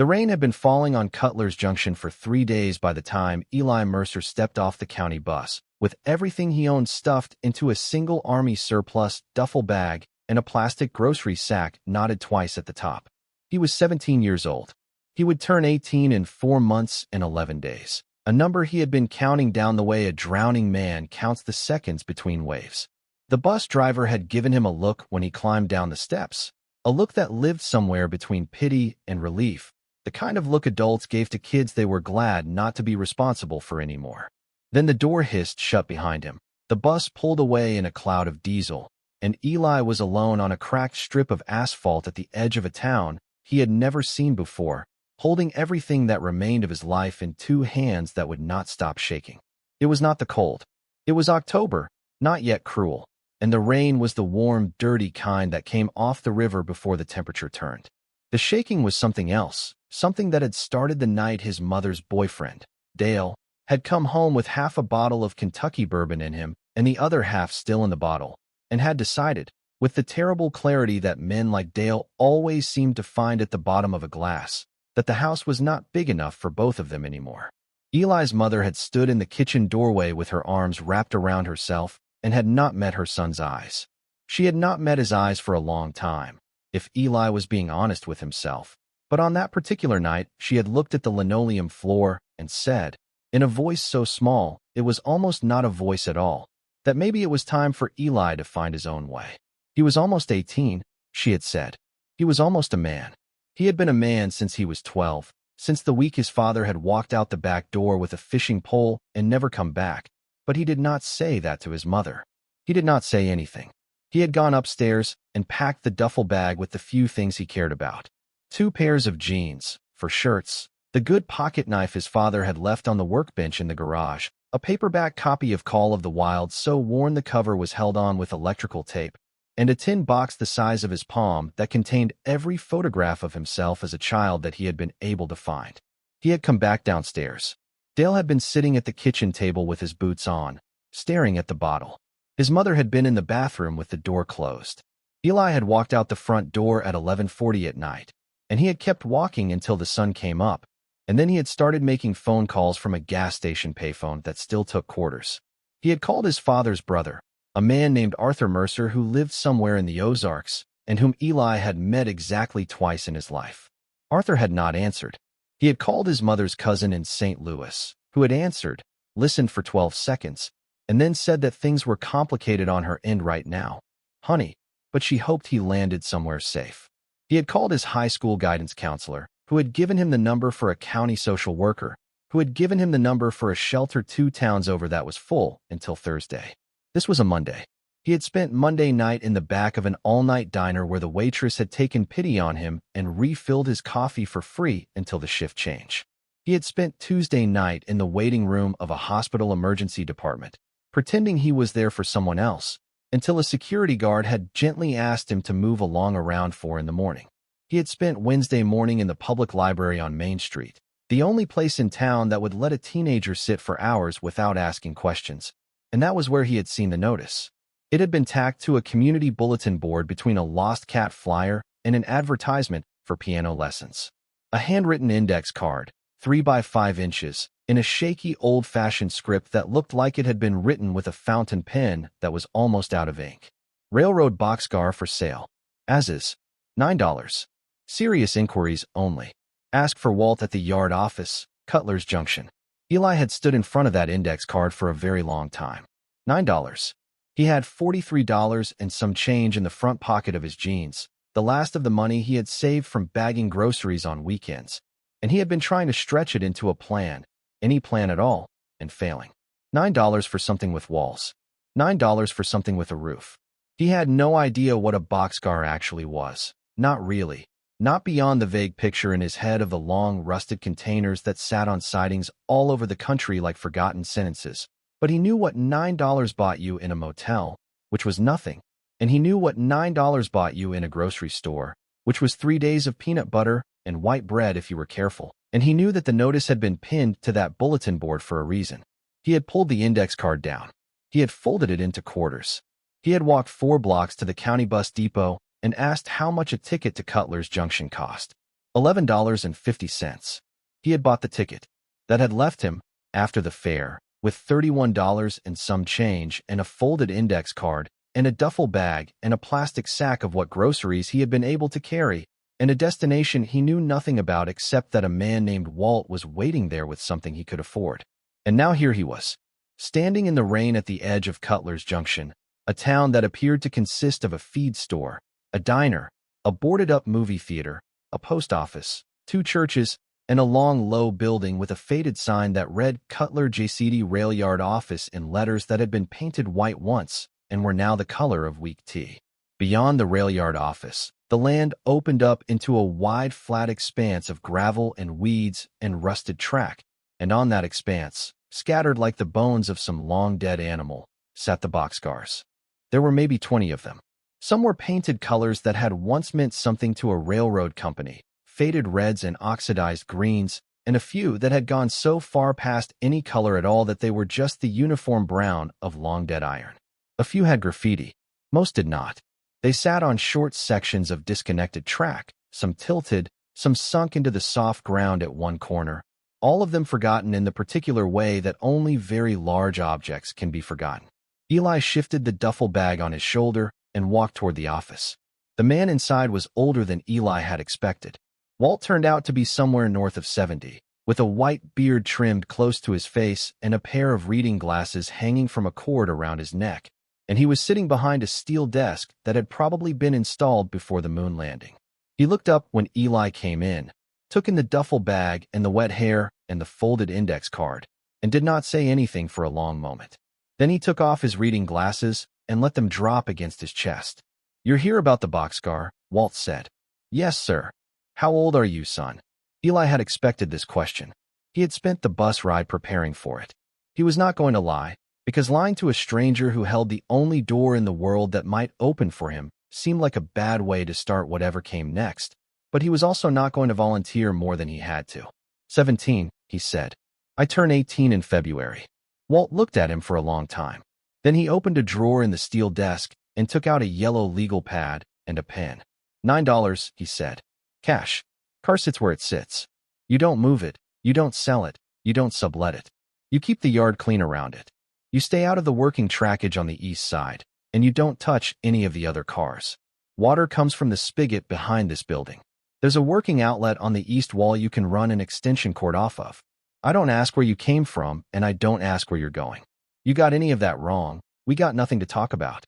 The rain had been falling on Cutler's Junction for 3 days by the time Eli Mercer stepped off the county bus, with everything he owned stuffed into a single Army surplus duffel bag and a plastic grocery sack knotted twice at the top. He was 17 years old. He would turn 18 in 4 months and 11 days, a number he had been counting down the way a drowning man counts the seconds between waves. The bus driver had given him a look when he climbed down the steps, a look that lived somewhere between pity and relief, the kind of look adults gave to kids they were glad not to be responsible for anymore. Then the door hissed shut behind him. The bus pulled away in a cloud of diesel, and Eli was alone on a cracked strip of asphalt at the edge of a town he had never seen before, holding everything that remained of his life in 2 hands that would not stop shaking. It was not the cold. It was October, not yet cruel, and the rain was the warm, dirty kind that came off the river before the temperature turned. The shaking was something else, something that had started the night his mother's boyfriend, Dale, had come home with half a bottle of Kentucky bourbon in him and the other half still in the bottle, and had decided, with the terrible clarity that men like Dale always seemed to find at the bottom of a glass, that the house was not big enough for both of them anymore. Eli's mother had stood in the kitchen doorway with her arms wrapped around herself and had not met her son's eyes. She had not met his eyes for a long time, if Eli was being honest with himself. But on that particular night, she had looked at the linoleum floor and said, in a voice so small it was almost not a voice at all, that maybe it was time for Eli to find his own way. He was almost 18, she had said. He was almost a man. He had been a man since he was 12, since the week his father had walked out the back door with a fishing pole and never come back. But he did not say that to his mother. He did not say anything. He had gone upstairs and packed the duffel bag with the few things he cared about. 2 pairs of jeans, for shirts, the good pocket knife his father had left on the workbench in the garage, a paperback copy of Call of the Wild so worn the cover was held on with electrical tape, and a tin box the size of his palm that contained every photograph of himself as a child that he had been able to find. He had come back downstairs. Dale had been sitting at the kitchen table with his boots on, staring at the bottle. His mother had been in the bathroom with the door closed. Eli had walked out the front door at 11:40 at night, and he had kept walking until the sun came up, and then he had started making phone calls from a gas station payphone that still took quarters. He had called his father's brother, a man named Arthur Mercer who lived somewhere in the Ozarks and whom Eli had met exactly twice in his life. Arthur had not answered. He had called his mother's cousin in St. Louis, who had answered, listened for 12 seconds, and then said that things were complicated on her end right now. Honey, but she hoped he landed somewhere safe. He had called his high school guidance counselor, who had given him the number for a county social worker, who had given him the number for a shelter 2 towns over that was full until Thursday. This was a Monday. He had spent Monday night in the back of an all-night diner where the waitress had taken pity on him and refilled his coffee for free until the shift change. He had spent Tuesday night in the waiting room of a hospital emergency department, pretending he was there for someone else, until a security guard had gently asked him to move along around 4 in the morning. He had spent Wednesday morning in the public library on Main Street, the only place in town that would let a teenager sit for hours without asking questions, and that was where he had seen the notice. It had been tacked to a community bulletin board between a lost cat flyer and an advertisement for piano lessons. A handwritten index card, 3 by 5 inches, in a shaky old-fashioned script that looked like it had been written with a fountain pen that was almost out of ink. Railroad Boxcar for sale. As is. $9. Serious inquiries only. Ask for Walt at the yard office, Cutler's Junction. Eli had stood in front of that index card for a very long time. $9. He had $43 and some change in the front pocket of his jeans, the last of the money he had saved from bagging groceries on weekends, and he had been trying to stretch it into a plan, any plan at all, and failing. $9 for something with walls. $9 for something with a roof. He had no idea what a boxcar actually was. Not really. Not beyond the vague picture in his head of the long, rusted containers that sat on sidings all over the country like forgotten sentences. But he knew what $9 bought you in a motel, which was nothing, and he knew what $9 bought you in a grocery store, which was 3 days of peanut butter and white bread if you were careful, and he knew that the notice had been pinned to that bulletin board for a reason. He had pulled the index card down. He had folded it into quarters. He had walked 4 blocks to the county bus depot and asked how much a ticket to Cutler's Junction cost. $11.50. He had bought the ticket. That had left him, after the fare, with $31 and some change and a folded index card and a duffel bag and a plastic sack of what groceries he had been able to carry, and a destination he knew nothing about except that a man named Walt was waiting there with something he could afford. And now here he was, standing in the rain at the edge of Cutler's Junction, a town that appeared to consist of a feed store, a diner, a boarded-up movie theater, a post office, 2 churches, and a long, low building with a faded sign that read Cutler JCD Railyard Office in letters that had been painted white once and were now the color of weak tea. Beyond the railyard office, the land opened up into a wide, flat expanse of gravel and weeds and rusted track, and on that expanse, scattered like the bones of some long-dead animal, sat the boxcars. There were maybe 20 of them. Some were painted colors that had once meant something to a railroad company, faded reds and oxidized greens, and a few that had gone so far past any color at all that they were just the uniform brown of long-dead iron. A few had graffiti. Most did not. They sat on short sections of disconnected track, some tilted, some sunk into the soft ground at one corner, all of them forgotten in the particular way that only very large objects can be forgotten. Eli shifted the duffel bag on his shoulder and walked toward the office. The man inside was older than Eli had expected. Walt turned out to be somewhere north of 70, with a white beard trimmed close to his face and a pair of reading glasses hanging from a cord around his neck, and he was sitting behind a steel desk that had probably been installed before the moon landing. He looked up when Eli came in, took in the duffel bag and the wet hair and the folded index card, and did not say anything for a long moment. Then he took off his reading glasses and let them drop against his chest. "You're here about the boxcar," Walt said. "Yes, sir." "How old are you, son?" Eli had expected this question. He had spent the bus ride preparing for it. He was not going to lie, because lying to a stranger who held the only door in the world that might open for him seemed like a bad way to start whatever came next, but he was also not going to volunteer more than he had to. 17, he said. "I turn 18 in February." Walt looked at him for a long time. Then he opened a drawer in the steel desk and took out a yellow legal pad and a pen. $9, he said. "Cash. Car sits where it sits. You don't move it, you don't sell it, you don't sublet it. You keep the yard clean around it. You stay out of the working trackage on the east side, and you don't touch any of the other cars. Water comes from the spigot behind this building. There's a working outlet on the east wall you can run an extension cord off of. I don't ask where you came from, and I don't ask where you're going. You got any of that wrong, we got nothing to talk about."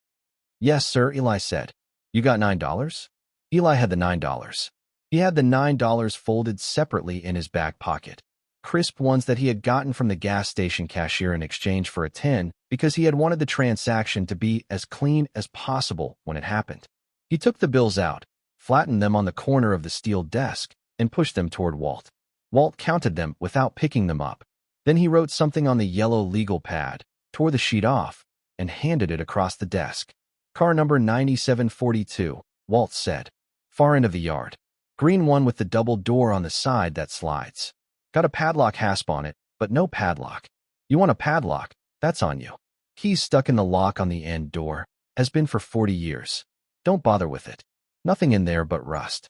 "Yes, sir," Eli said. "You got $9? Eli had the $9. He had the $9 folded separately in his back pocket. Crisp ones that he had gotten from the gas station cashier in exchange for a 10 because he had wanted the transaction to be as clean as possible when it happened. He took the bills out, flattened them on the corner of the steel desk, and pushed them toward Walt. Walt counted them without picking them up. Then he wrote something on the yellow legal pad, tore the sheet off, and handed it across the desk. "Car number 9742, Walt said. "Far end of the yard. Green one with the double door on the side that slides. Got a padlock hasp on it, but no padlock. You want a padlock, that's on you. Keys stuck in the lock on the end door. Has been for 40 years. Don't bother with it. Nothing in there but rust."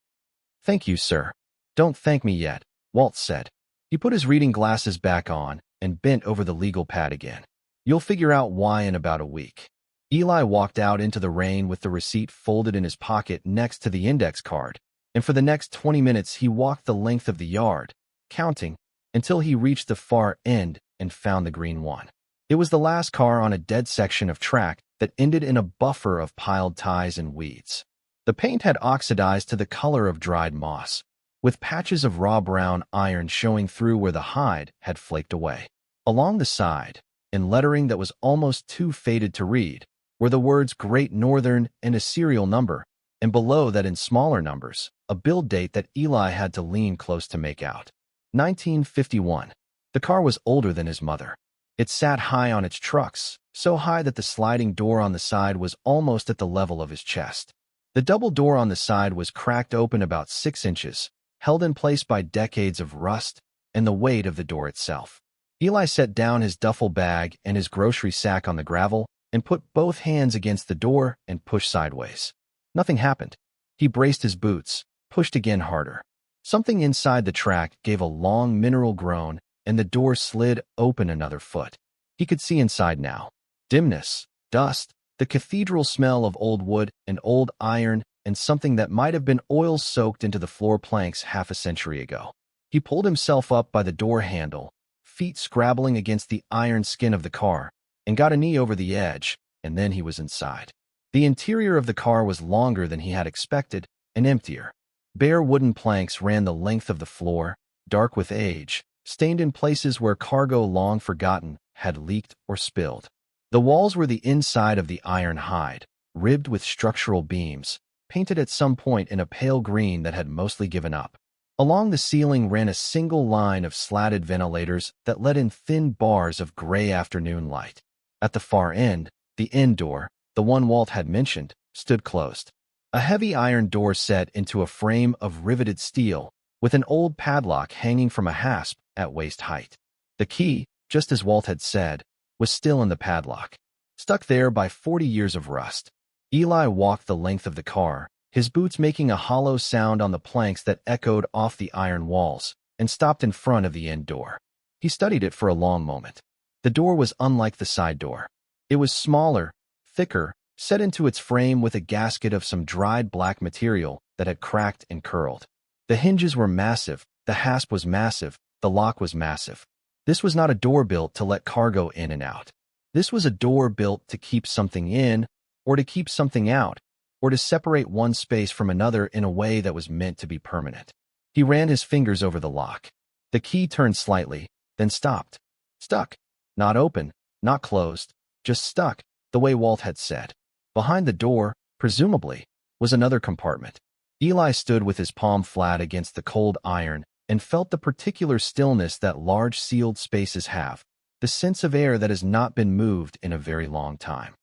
"Thank you, sir." "Don't thank me yet," Walt said. He put his reading glasses back on and bent over the legal pad again. "You'll figure out why in about a week." Eli walked out into the rain with the receipt folded in his pocket next to the index card, and for the next 20 minutes he walked the length of the yard, counting, until he reached the far end and found the green one. It was the last car on a dead section of track that ended in a buffer of piled ties and weeds. The paint had oxidized to the color of dried moss, with patches of raw brown iron showing through where the hide had flaked away. Along the side, in lettering that was almost too faded to read, were the words Great Northern and a serial number, and below that in smaller numbers, a build date that Eli had to lean close to make out. 1951. The car was older than his mother. It sat high on its trucks, so high that the sliding door on the side was almost at the level of his chest. The double door on the side was cracked open about 6 inches, held in place by decades of rust and the weight of the door itself. Eli set down his duffel bag and his grocery sack on the gravel and put both hands against the door and pushed sideways. Nothing happened. He braced his boots, pushed again harder. Something inside the track gave a long mineral groan, and the door slid open another foot. He could see inside now. Dimness, dust, the cathedral smell of old wood and old iron, and something that might have been oil soaked into the floor planks half a century ago. He pulled himself up by the door handle, feet scrabbling against the iron skin of the car, and got a knee over the edge, and then he was inside. The interior of the car was longer than he had expected, and emptier. Bare wooden planks ran the length of the floor, dark with age, stained in places where cargo long forgotten had leaked or spilled. The walls were the inside of the iron hide, ribbed with structural beams, painted at some point in a pale green that had mostly given up. Along the ceiling ran a single line of slatted ventilators that let in thin bars of gray afternoon light. At the far end, the end door, the one Walt had mentioned, stood closed. A heavy iron door set into a frame of riveted steel, with an old padlock hanging from a hasp at waist height. The key, just as Walt had said, was still in the padlock, stuck there by 40 years of rust. Eli walked the length of the car, his boots making a hollow sound on the planks that echoed off the iron walls, and stopped in front of the end door. He studied it for a long moment. The door was unlike the side door. It was smaller, thicker, set into its frame with a gasket of some dried black material that had cracked and curled. The hinges were massive, the hasp was massive, the lock was massive. This was not a door built to let cargo in and out. This was a door built to keep something in, or to keep something out, or to separate one space from another in a way that was meant to be permanent. He ran his fingers over the lock. The key turned slightly, then stopped. Stuck. Not open, not closed, just stuck, the way Walt had said. Behind the door, presumably, was another compartment. Eli stood with his palm flat against the cold iron and felt the particular stillness that large sealed spaces have, the sense of air that has not been moved in a very long time.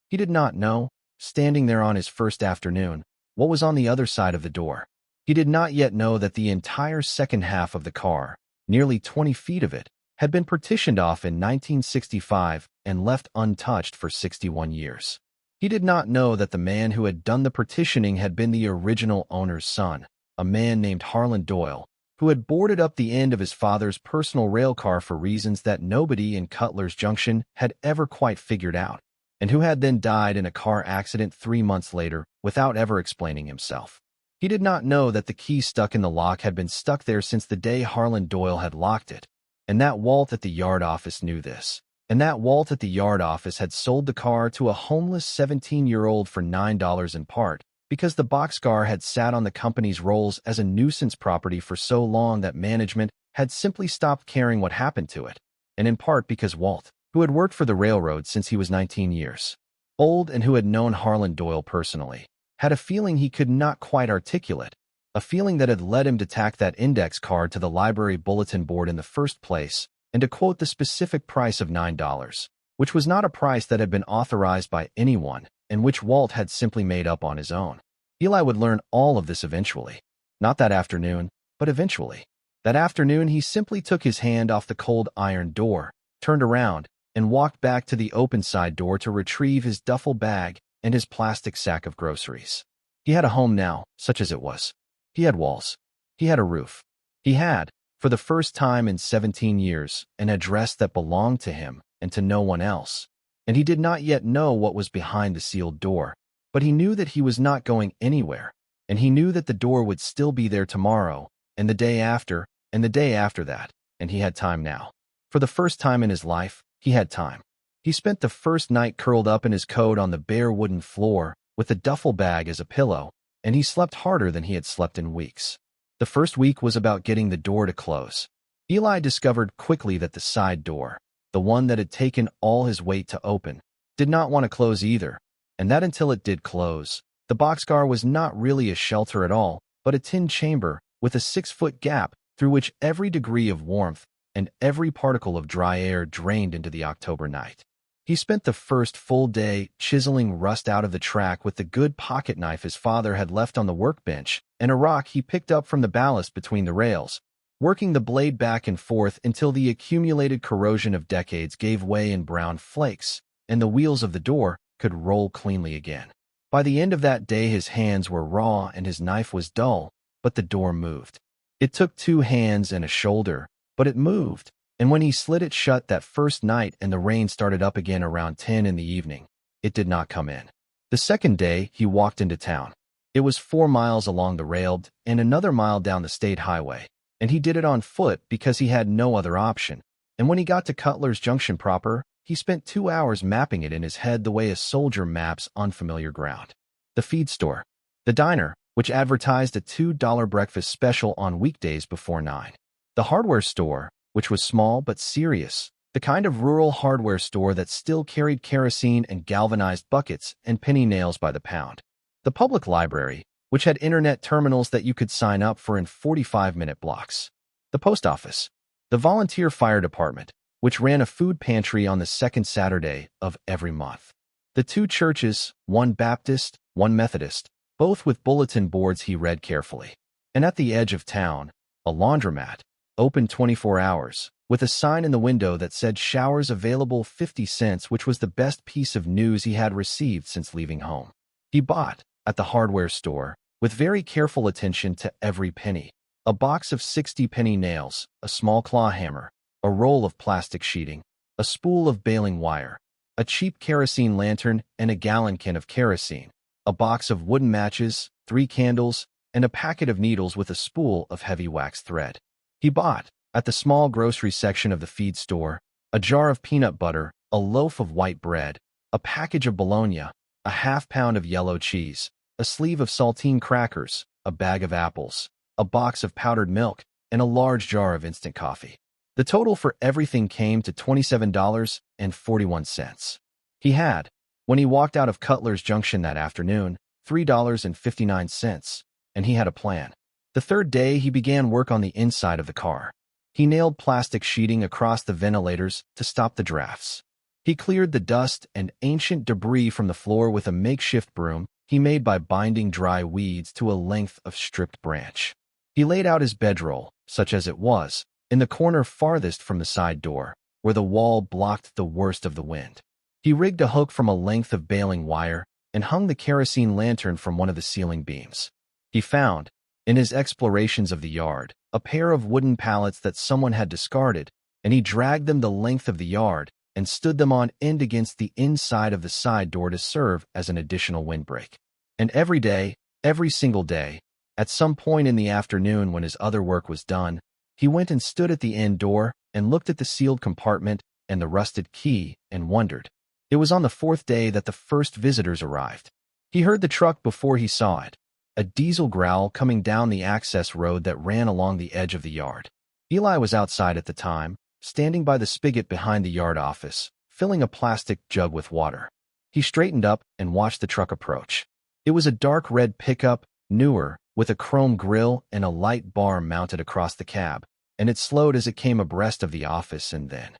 He did not know, standing there on his first afternoon, what was on the other side of the door. He did not yet know that the entire second half of the car, nearly 20 feet of it, had been partitioned off in 1965 and left untouched for 61 years. He did not know that the man who had done the partitioning had been the original owner's son, a man named Harland Doyle, who had boarded up the end of his father's personal railcar for reasons that nobody in Cutler's Junction had ever quite figured out, and who had then died in a car accident 3 months later without ever explaining himself. He did not know that the key stuck in the lock had been stuck there since the day Harland Doyle had locked it, and that Walt at the yard office knew this. And that Walt at the yard office had sold the car to a homeless 17-year-old for $9 in part, because the Boxcar had sat on the company's rolls as a nuisance property for so long that management had simply stopped caring what happened to it, and in part because Walt, who had worked for the railroad since he was 19 years old and who had known Harland Doyle personally, had a feeling he could not quite articulate, a feeling that had led him to tack that index card to the library bulletin board in the first place, and to quote the specific price of $9, which was not a price that had been authorized by anyone and which Walt had simply made up on his own. Eli would learn all of this eventually. Not that afternoon, but eventually. That afternoon, he simply took his hand off the cold iron door, turned around, and walked back to the open side door to retrieve his duffel bag and his plastic sack of groceries. He had a home now, such as it was. He had walls. He had a roof. He had, for the first time in 17 years, an address that belonged to him and to no one else. And he did not yet know what was behind the sealed door, but he knew that he was not going anywhere, and he knew that the door would still be there tomorrow, and the day after, and the day after that, and he had time now. For the first time in his life, he had time. He spent the first night curled up in his coat on the bare wooden floor, with a duffel bag as a pillow, and he slept harder than he had slept in weeks. The first week was about getting the door to close. Eli discovered quickly that the side door, the one that had taken all his weight to open, did not want to close either, and that until it did close, the boxcar was not really a shelter at all, but a tin chamber with a 6-foot gap through which every degree of warmth and every particle of dry air drained into the October night. He spent the first full day chiseling rust out of the track with the good pocket knife his father had left on the workbench and a rock he picked up from the ballast between the rails, working the blade back and forth until the accumulated corrosion of decades gave way in brown flakes, and the wheels of the door could roll cleanly again. By the end of that day his hands were raw and his knife was dull, but the door moved. It took 2 hands and a shoulder, but it moved, and when he slid it shut that first night and the rain started up again around 10 in the evening, it did not come in. The second day, he walked into town. It was 4 miles along the railed and another mile down the state highway, and he did it on foot because he had no other option. And when he got to Cutler's Junction proper, he spent 2 hours mapping it in his head the way a soldier maps unfamiliar ground. The feed store. The diner, which advertised a $2 breakfast special on weekdays before 9. The hardware store, which was small but serious, the kind of rural hardware store that still carried kerosene and galvanized buckets and penny nails by the pound. The public library, which had internet terminals that you could sign up for in 45-minute blocks. The post office. The volunteer fire department, which ran a food pantry on the second Saturday of every month. The 2 churches, one Baptist, one Methodist, both with bulletin boards he read carefully. And at the edge of town, a laundromat, open 24 hours, with a sign in the window that said showers available 50 cents, which was the best piece of news he had received since leaving home. He bought, at the hardware store, with very careful attention to every penny, a box of 60 penny nails, a small claw hammer, a roll of plastic sheeting, a spool of baling wire, a cheap kerosene lantern and a gallon can of kerosene, a box of wooden matches, 3 candles, and a packet of needles with a spool of heavy wax thread. He bought, at the small grocery section of the feed store, a jar of peanut butter, a loaf of white bread, a package of bologna, a half-pound of yellow cheese, a sleeve of saltine crackers, a bag of apples, a box of powdered milk, and a large jar of instant coffee. The total for everything came to $27.41. He had, when he walked out of Cutler's Junction that afternoon, $3.59, and he had a plan. The third day, he began work on the inside of the car. He nailed plastic sheeting across the ventilators to stop the drafts. He cleared the dust and ancient debris from the floor with a makeshift broom he made by binding dry weeds to a length of stripped branch. He laid out his bedroll, such as it was, in the corner farthest from the side door, where the wall blocked the worst of the wind. He rigged a hook from a length of baling wire and hung the kerosene lantern from one of the ceiling beams. He found, in his explorations of the yard, a pair of wooden pallets that someone had discarded, and he dragged them the length of the yard and stood them on end against the inside of the side door to serve as an additional windbreak. And every day, every single day, at some point in the afternoon when his other work was done, he went and stood at the end door and looked at the sealed compartment and the rusted key and wondered. It was on the 4th day that the first visitors arrived. He heard the truck before he saw it, a diesel growl coming down the access road that ran along the edge of the yard. Eli was outside at the time, standing by the spigot behind the yard office, filling a plastic jug with water. He straightened up and watched the truck approach. It was a dark red pickup, newer, with a chrome grille and a light bar mounted across the cab, and it slowed as it came abreast of the office and then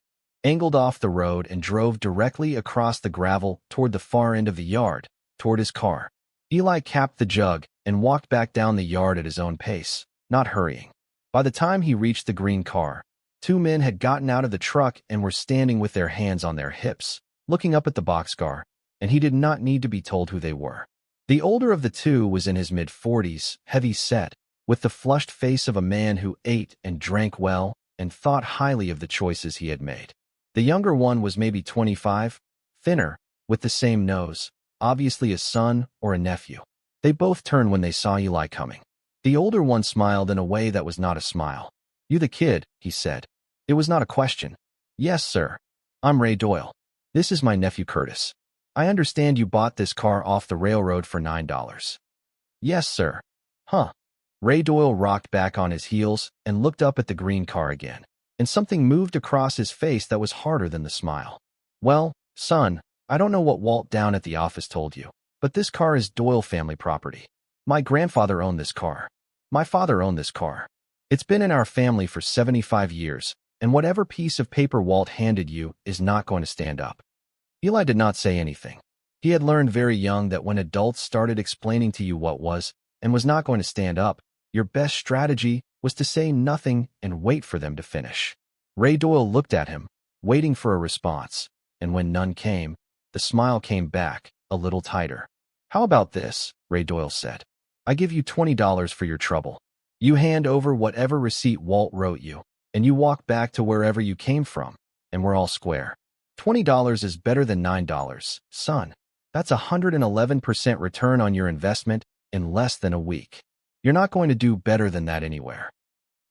angled off the road and drove directly across the gravel toward the far end of the yard, toward his car. Eli capped the jug and walked back down the yard at his own pace, not hurrying. By the time he reached the green car, 2 men had gotten out of the truck and were standing with their hands on their hips, looking up at the boxcar, and he did not need to be told who they were. The older of the 2 was in his mid-40s, heavy-set, with the flushed face of a man who ate and drank well and thought highly of the choices he had made. The younger one was maybe 25, thinner, with the same nose, obviously a son or a nephew. They both turned when they saw Eli coming. The older one smiled in a way that was not a smile. "You the kid," he said. It was not a question. "Yes, sir. I'm Ray Doyle. This is my nephew Curtis. I understand you bought this car off the railroad for $9. "Yes, sir." "Huh." Ray Doyle rocked back on his heels and looked up at the green car again, and something moved across his face that was harder than the smile. "Well, son, I don't know what Walt down at the office told you, but this car is Doyle family property. My grandfather owned this car. My father owned this car. It's been in our family for 75 years, and whatever piece of paper Walt handed you is not going to stand up." Eli did not say anything. He had learned very young that when adults started explaining to you what was and was not going to stand up, your best strategy was to say nothing and wait for them to finish. Ray Doyle looked at him, waiting for a response, and when none came, the smile came back, a little tighter. "How about this?" Ray Doyle said. "I give you $20 for your trouble. You hand over whatever receipt Walt wrote you, and you walk back to wherever you came from, and we're all square. $20 is better than $9, son. That's 111% return on your investment in less than a week. You're not going to do better than that anywhere."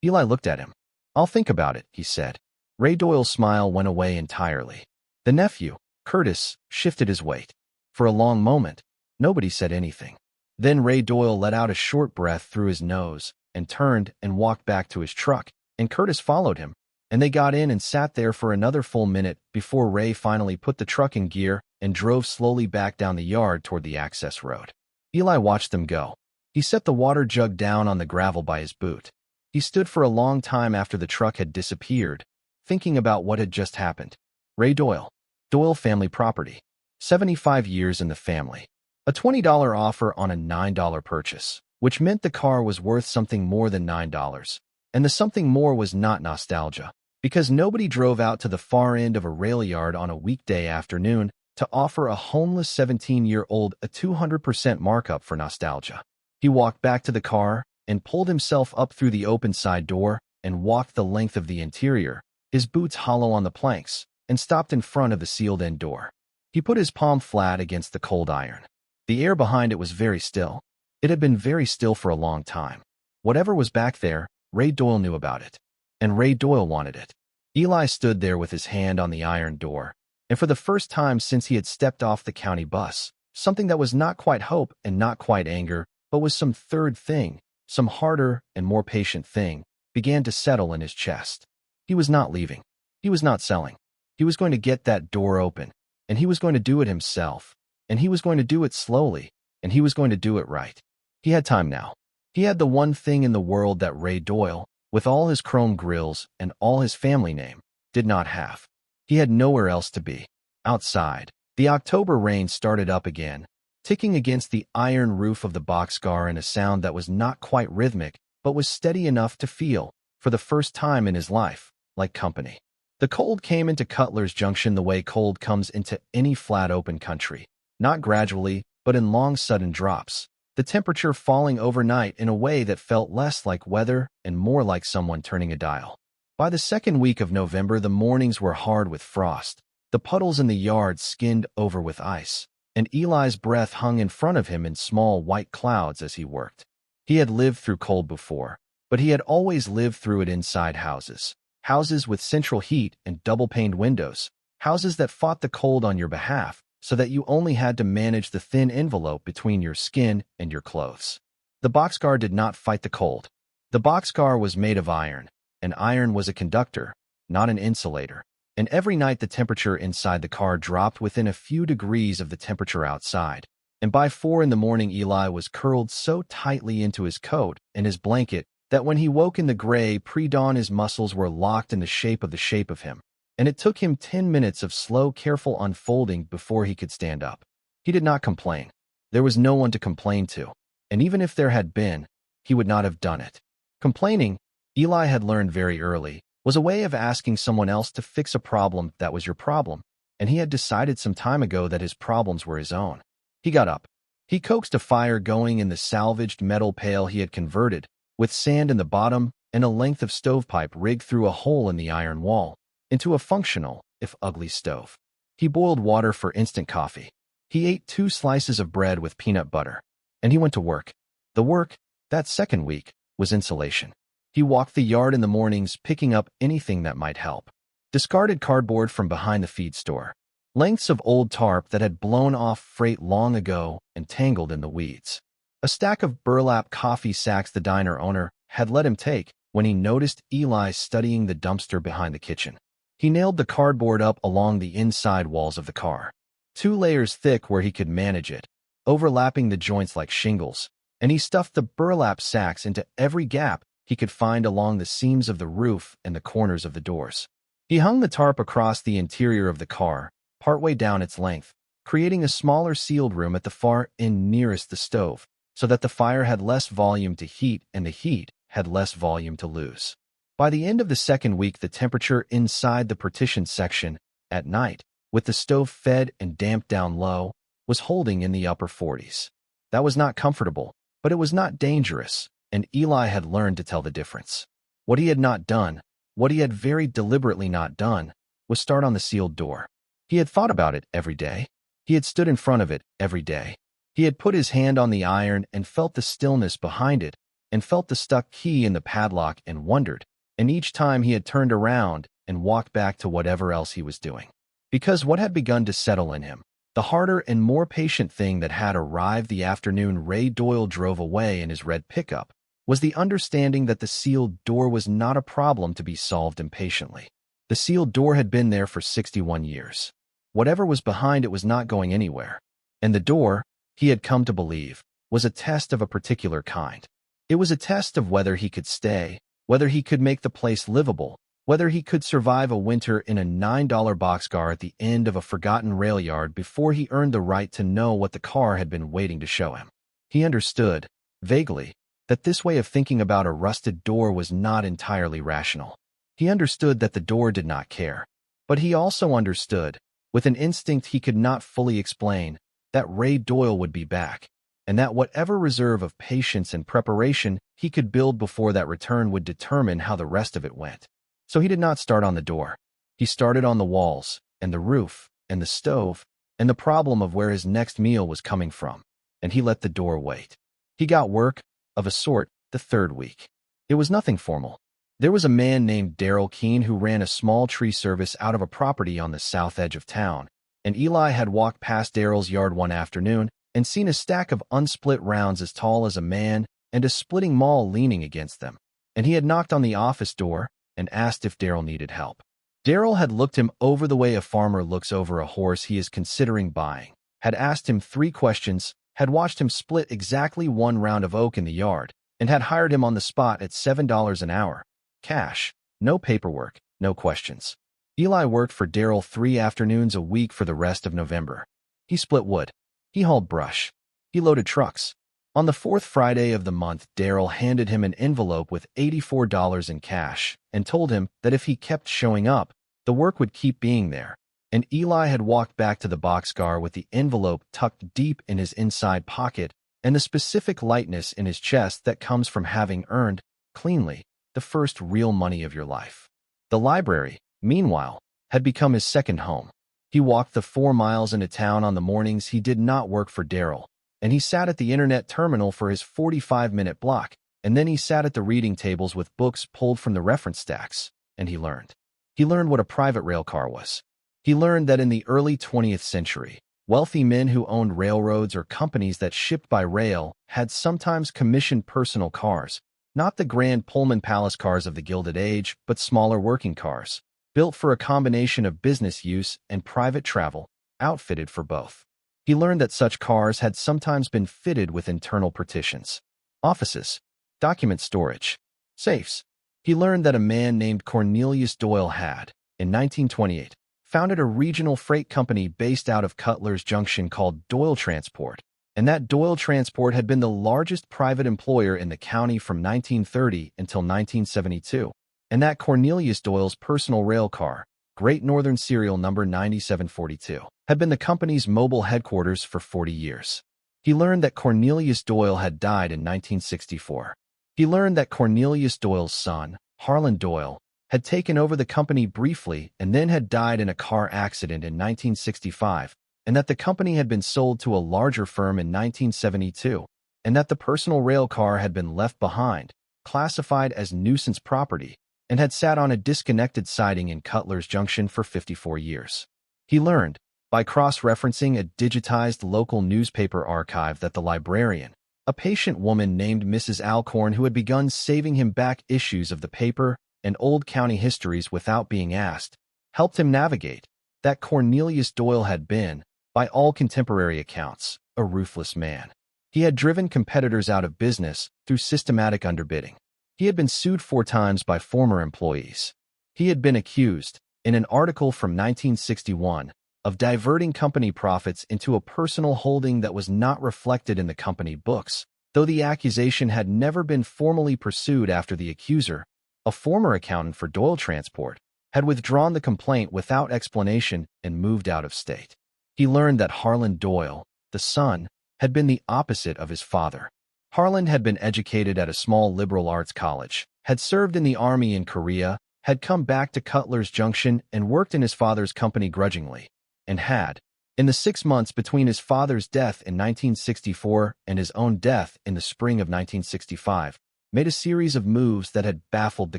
Eli looked at him. "I'll think about it," he said. Ray Doyle's smile went away entirely. The nephew, Curtis, shifted his weight. For a long moment, nobody said anything. Then Ray Doyle let out a short breath through his nose and turned and walked back to his truck, and Curtis followed him, and they got in and sat there for another full minute before Ray finally put the truck in gear and drove slowly back down the yard toward the access road. Eli watched them go. He set the water jug down on the gravel by his boot. He stood for a long time after the truck had disappeared, thinking about what had just happened. Ray Doyle. Doyle family property. 75 years in the family. A $20 offer on a $9 purchase, which meant the car was worth something more than $9. And the something more was not nostalgia, because nobody drove out to the far end of a railyard on a weekday afternoon to offer a homeless 17-year-old a 200% markup for nostalgia. He walked back to the car and pulled himself up through the open side door and walked the length of the interior, his boots hollow on the planks, and stopped in front of the sealed-in door. He put his palm flat against the cold iron. The air behind it was very still. It had been very still for a long time. Whatever was back there, Ray Doyle knew about it, and Ray Doyle wanted it. Eli stood there with his hand on the iron door, and for the first time since he had stepped off the county bus, something that was not quite hope and not quite anger, but was some third thing, some harder and more patient thing, began to settle in his chest. He was not leaving. He was not selling. He was going to get that door open, and he was going to do it himself, and he was going to do it slowly, and he was going to do it right. He had time now. He had the one thing in the world that Ray Doyle, with all his chrome grills and all his family name, did not have. He had nowhere else to be. Outside, the October rain started up again, ticking against the iron roof of the boxcar in a sound that was not quite rhythmic, but was steady enough to feel, for the first time in his life, like company. The cold came into Cutler's Junction the way cold comes into any flat open country, not gradually, but in long sudden drops, the temperature falling overnight in a way that felt less like weather and more like someone turning a dial. By the second week of November, the mornings were hard with frost, the puddles in the yard skinned over with ice, and Eli's breath hung in front of him in small white clouds as he worked. He had lived through cold before, but he had always lived through it inside houses. Houses with central heat and double-paned windows, houses that fought the cold on your behalf so that you only had to manage the thin envelope between your skin and your clothes. The boxcar did not fight the cold. The boxcar was made of iron, and iron was a conductor, not an insulator, and every night the temperature inside the car dropped within a few degrees of the temperature outside, and by 4 in the morning Eli was curled so tightly into his coat and his blanket that when he woke in the gray pre-dawn his muscles were locked in the shape of him, and it took him 10 minutes of slow, careful unfolding before he could stand up. He did not complain. There was no one to complain to, and even if there had been, he would not have done it. Complaining, Eli had learned very early, was a way of asking someone else to fix a problem that was your problem, and he had decided some time ago that his problems were his own. He got up. He coaxed a fire going in the salvaged metal pail he had converted, with sand in the bottom and a length of stovepipe rigged through a hole in the iron wall, into a functional, if ugly, stove. He boiled water for instant coffee. He ate 2 slices of bread with peanut butter, and he went to work. The work, that second week, was insulation. He walked the yard in the mornings picking up anything that might help. Discarded cardboard from behind the feed store. Lengths of old tarp that had blown off freight long ago and tangled in the weeds. A stack of burlap coffee sacks the diner owner had let him take when he noticed Eli studying the dumpster behind the kitchen. He nailed the cardboard up along the inside walls of the car, 2 layers thick where he could manage it, overlapping the joints like shingles, and he stuffed the burlap sacks into every gap he could find along the seams of the roof and the corners of the doors. He hung the tarp across the interior of the car, partway down its length, creating a smaller sealed room at the far end nearest the stove, so that the fire had less volume to heat and the heat had less volume to lose. By the end of the second week, the temperature inside the partitioned section, at night, with the stove fed and damped down low, was holding in the upper 40s. That was not comfortable, but it was not dangerous, and Eli had learned to tell the difference. What he had not done, what he had very deliberately not done, was start on the sealed door. He had thought about it every day. He had stood in front of it every day. He had put his hand on the iron and felt the stillness behind it, and felt the stuck key in the padlock and wondered, and each time he had turned around and walked back to whatever else he was doing. Because what had begun to settle in him, the harder and more patient thing that had arrived the afternoon Ray Doyle drove away in his red pickup, was the understanding that the sealed door was not a problem to be solved impatiently. The sealed door had been there for 61 years. Whatever was behind it was not going anywhere. And the door, he had come to believe, was a test of a particular kind. It was a test of whether he could stay, whether he could make the place livable, whether he could survive a winter in a $9 boxcar at the end of a forgotten railyard before he earned the right to know what the car had been waiting to show him. He understood, vaguely, that this way of thinking about a rusted door was not entirely rational. He understood that the door did not care. But he also understood, with an instinct he could not fully explain, that Ray Doyle would be back, and that whatever reserve of patience and preparation he could build before that return would determine how the rest of it went. So he did not start on the door. He started on the walls, and the roof, and the stove, and the problem of where his next meal was coming from, and he let the door wait. He got work, of a sort, the third week. It was nothing formal. There was a man named Darrell Keene who ran a small tree service out of a property on the south edge of town, and Eli had walked past Darrell's yard one afternoon and seen a stack of unsplit rounds as tall as a man and a splitting maul leaning against them, and he had knocked on the office door and asked if Darrell needed help. Darrell had looked him over the way a farmer looks over a horse he is considering buying, had asked him 3 questions, had watched him split exactly 1 round of oak in the yard, and had hired him on the spot at $7 an hour. Cash. No paperwork, no questions. Eli worked for Darrell 3 afternoons a week for the rest of November. He split wood. He hauled brush. He loaded trucks. On the 4th Friday of the month, Darrell handed him an envelope with $84 in cash and told him that if he kept showing up, the work would keep being there. And Eli had walked back to the boxcar with the envelope tucked deep in his inside pocket and the specific lightness in his chest that comes from having earned, cleanly, the first real money of your life. The library, meanwhile, had become his second home. He walked the 4 miles into town on the mornings he did not work for Darrell, and he sat at the internet terminal for his 45-minute block, and then he sat at the reading tables with books pulled from the reference stacks, and he learned. He learned what a private rail car was. He learned that in the early 20th century, wealthy men who owned railroads or companies that shipped by rail had sometimes commissioned personal cars, not the grand Pullman Palace cars of the Gilded Age, but smaller working cars, built for a combination of business use and private travel, outfitted for both. He learned that such cars had sometimes been fitted with internal partitions, offices, document storage, safes. He learned that a man named Cornelius Doyle had, in 1928, founded a regional freight company based out of Cutler's Junction called Doyle Transport, and that Doyle Transport had been the largest private employer in the county from 1930 until 1972, and that Cornelius Doyle's personal rail car, Great Northern Serial Number 9742, had been the company's mobile headquarters for 40 years. He learned that Cornelius Doyle had died in 1964. He learned that Cornelius Doyle's son, Harland Doyle, had taken over the company briefly and then had died in a car accident in 1965, and that the company had been sold to a larger firm in 1972, and that the personal rail car had been left behind, classified as nuisance property, and had sat on a disconnected siding in Cutler's Junction for 54 years. He learned, by cross-referencing a digitized local newspaper archive, that the librarian, a patient woman named Mrs. Alcorn who had begun saving him back issues of the paper and old county histories without being asked, helped him navigate, that Cornelius Doyle had been, by all contemporary accounts, a ruthless man. He had driven competitors out of business through systematic underbidding. He had been sued 4 times by former employees. He had been accused, in an article from 1961, of diverting company profits into a personal holding that was not reflected in the company books, though the accusation had never been formally pursued after the accuser, a former accountant for Doyle Transport, had withdrawn the complaint without explanation and moved out of state. He learned that Harland Doyle, the son, had been the opposite of his father. Harland had been educated at a small liberal arts college, had served in the army in Korea, had come back to Cutler's Junction and worked in his father's company grudgingly, and had, in the 6 months between his father's death in 1964 and his own death in the spring of 1965, made a series of moves that had baffled the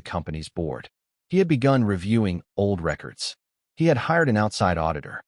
company's board. He had begun reviewing old records. He had hired an outside auditor.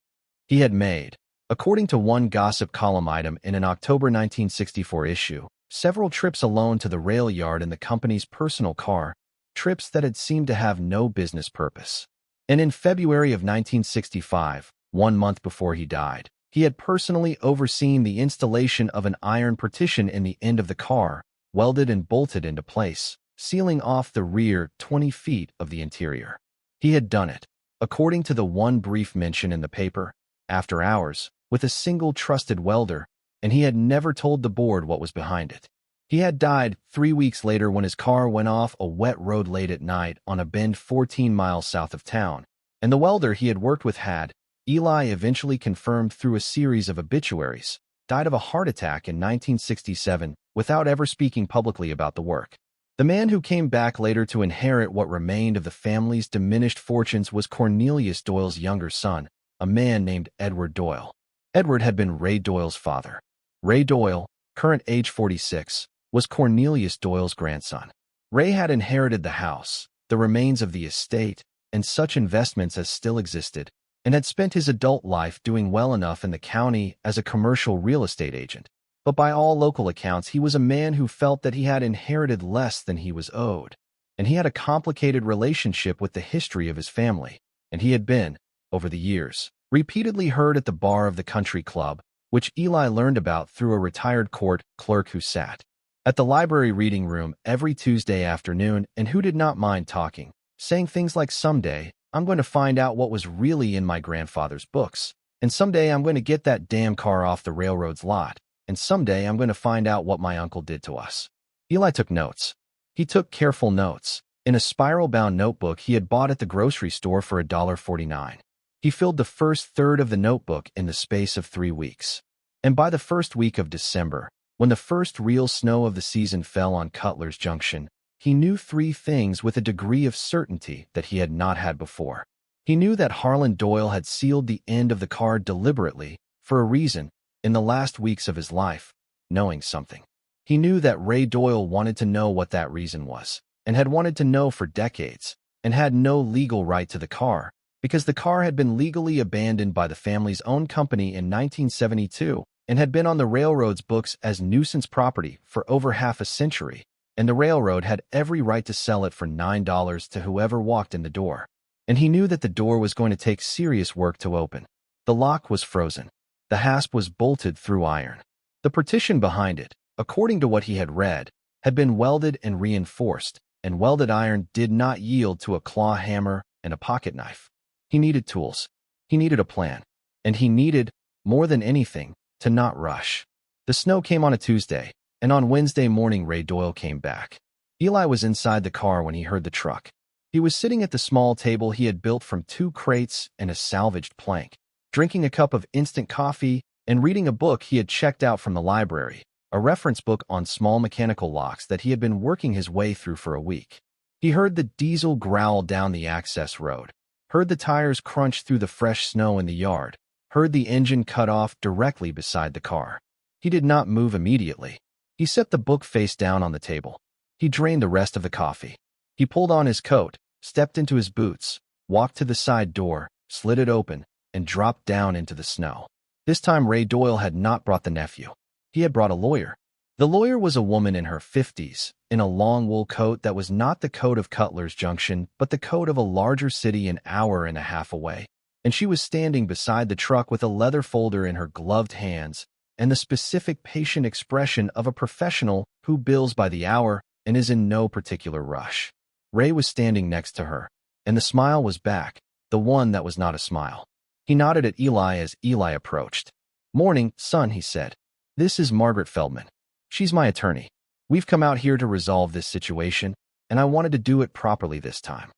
He had made, according to one gossip column item in an October 1964 issue, several trips alone to the rail yard in the company's personal car, trips that had seemed to have no business purpose. And in February of 1965, 1 month before he died, he had personally overseen the installation of an iron partition in the end of the car, welded and bolted into place, sealing off the rear 20 feet of the interior. He had done it, according to the one brief mention in the paper, after hours, with a single trusted welder, and he had never told the board what was behind it. He had died 3 weeks later when his car went off a wet road late at night on a bend 14 miles south of town, and the welder he had worked with had, Eli eventually confirmed through a series of obituaries, died of a heart attack in 1967 without ever speaking publicly about the work. The man who came back later to inherit what remained of the family's diminished fortunes was Cornelius Doyle's younger son, a man named Edward Doyle. Edward had been Ray Doyle's father. Ray Doyle, current age 46, was Cornelius Doyle's grandson. Ray had inherited the house, the remains of the estate, and such investments as still existed, and had spent his adult life doing well enough in the county as a commercial real estate agent. But by all local accounts, he was a man who felt that he had inherited less than he was owed, and he had a complicated relationship with the history of his family, and he had been, over the years, repeatedly heard at the bar of the country club, which Eli learned about through a retired court clerk who sat at the library reading room every Tuesday afternoon and who did not mind talking, saying things like, "Someday, I'm going to find out what was really in my grandfather's books, and someday I'm going to get that damn car off the railroad's lot, and someday I'm going to find out what my uncle did to us." Eli took notes. He took careful notes, in a spiral-bound notebook he had bought at the grocery store for $1.49. He filled the first third of the notebook in the space of 3 weeks. And by the first week of December, when the first real snow of the season fell on Cutler's Junction, he knew 3 things with a degree of certainty that he had not had before. He knew that Harland Doyle had sealed the end of the car deliberately, for a reason, in the last weeks of his life, knowing something. He knew that Ray Doyle wanted to know what that reason was, and had wanted to know for decades, and had no legal right to the car, because the car had been legally abandoned by the family's own company in 1972 and had been on the railroad's books as nuisance property for over half a century, and the railroad had every right to sell it for $9 to whoever walked in the door. And he knew that the door was going to take serious work to open. The lock was frozen. The hasp was bolted through iron. The partition behind it, according to what he had read, had been welded and reinforced, and welded iron did not yield to a claw hammer and a pocket knife. He needed tools. He needed a plan. And he needed, more than anything, to not rush. The snow came on a Tuesday, and on Wednesday morning Ray Doyle came back. Eli was inside the car when he heard the truck. He was sitting at the small table he had built from 2 crates and a salvaged plank, drinking a cup of instant coffee and reading a book he had checked out from the library, a reference book on small mechanical locks that he had been working his way through for a week. He heard the diesel growl down the access road, heard the tires crunch through the fresh snow in the yard, heard the engine cut off directly beside the car. He did not move immediately. He set the book face down on the table. He drained the rest of the coffee. He pulled on his coat, stepped into his boots, walked to the side door, slid it open, and dropped down into the snow. This time Ray Doyle had not brought the nephew. He had brought a lawyer. The lawyer was a woman in her 50s, in a long wool coat that was not the coat of Cutler's Junction, but the coat of a larger city an hour and a half away. And she was standing beside the truck with a leather folder in her gloved hands and the specific patient expression of a professional who bills by the hour and is in no particular rush. Ray was standing next to her, and the smile was back, the one that was not a smile. He nodded at Eli as Eli approached. "Morning, son," he said. "This is Margaret Feldman. She's my attorney. We've come out here to resolve this situation, and I wanted to do it properly this time."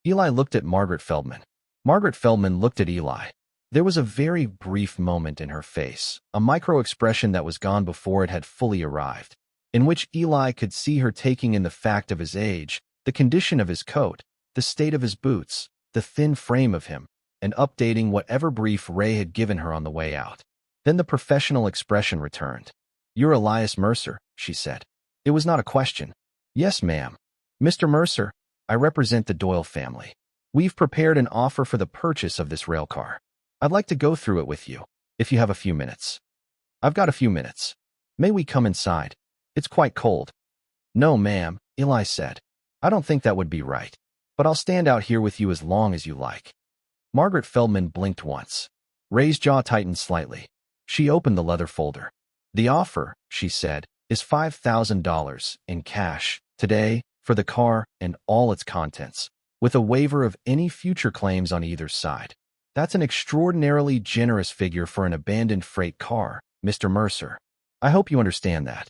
Eli looked at Margaret Feldman. Margaret Feldman looked at Eli. There was a very brief moment in her face, a micro-expression that was gone before it had fully arrived. in which Eli could see her taking in the fact of his age, the condition of his coat, the state of his boots, the thin frame of him, and updating whatever brief Ray had given her on the way out. Then the professional expression returned. "You're Elias Mercer," she said. It was not a question. "Yes, ma'am. Mr. Mercer, I represent the Doyle family. We've prepared an offer for the purchase of this rail car. I'd like to go through it with you, if you have a few minutes." "I've got a few minutes. May we come inside? It's quite cold." "No, ma'am," Eli said. "I don't think that would be right. But I'll stand out here with you as long as you like." Margaret Feldman blinked once. Ray's jaw tightened slightly. She opened the leather folder. "The offer," she said, "is $5,000 in cash, today, for the car and all its contents, with a waiver of any future claims on either side. That's an extraordinarily generous figure for an abandoned freight car, Mr. Mercer. I hope you understand that."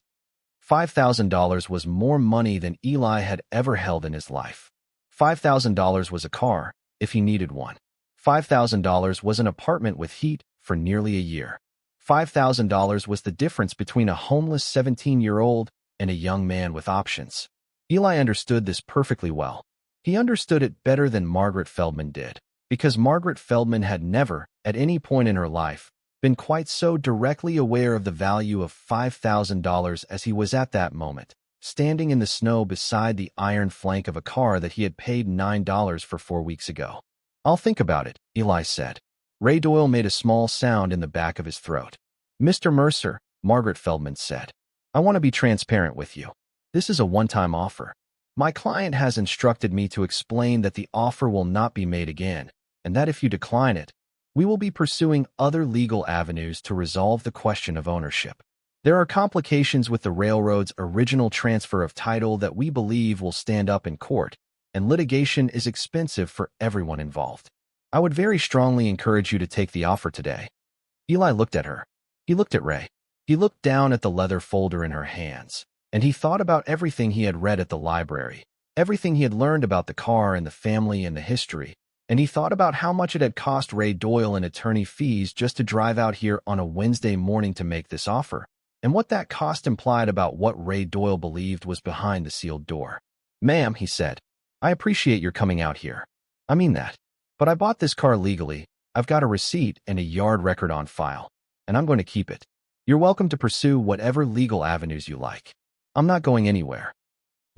$5,000 was more money than Eli had ever held in his life. $5,000 was a car, if he needed one. $5,000 was an apartment with heat for nearly a year. $5,000 was the difference between a homeless 17-year-old and a young man with options. Eli understood this perfectly well. He understood it better than Margaret Feldman did, because Margaret Feldman had never, at any point in her life, been quite so directly aware of the value of $5,000 as he was at that moment, standing in the snow beside the iron flank of a car that he had paid $9 for 4 weeks ago. "I'll think about it," Eli said. Ray Doyle made a small sound in the back of his throat. "Mr. Mercer," Margaret Feldman said, "I want to be transparent with you. This is a one-time offer. My client has instructed me to explain that the offer will not be made again, and that if you decline it, we will be pursuing other legal avenues to resolve the question of ownership. There are complications with the railroad's original transfer of title that we believe will stand up in court, and litigation is expensive for everyone involved. I would very strongly encourage you to take the offer today." Eli looked at her. He looked at Ray. He looked down at the leather folder in her hands, and he thought about everything he had read at the library, everything he had learned about the car and the family and the history, and he thought about how much it had cost Ray Doyle in attorney fees just to drive out here on a Wednesday morning to make this offer, and what that cost implied about what Ray Doyle believed was behind the sealed door. "Ma'am," he said, "I appreciate your coming out here. I mean that. But I bought this car legally. I've got a receipt and a yard record on file, and I'm going to keep it. You're welcome to pursue whatever legal avenues you like. I'm not going anywhere."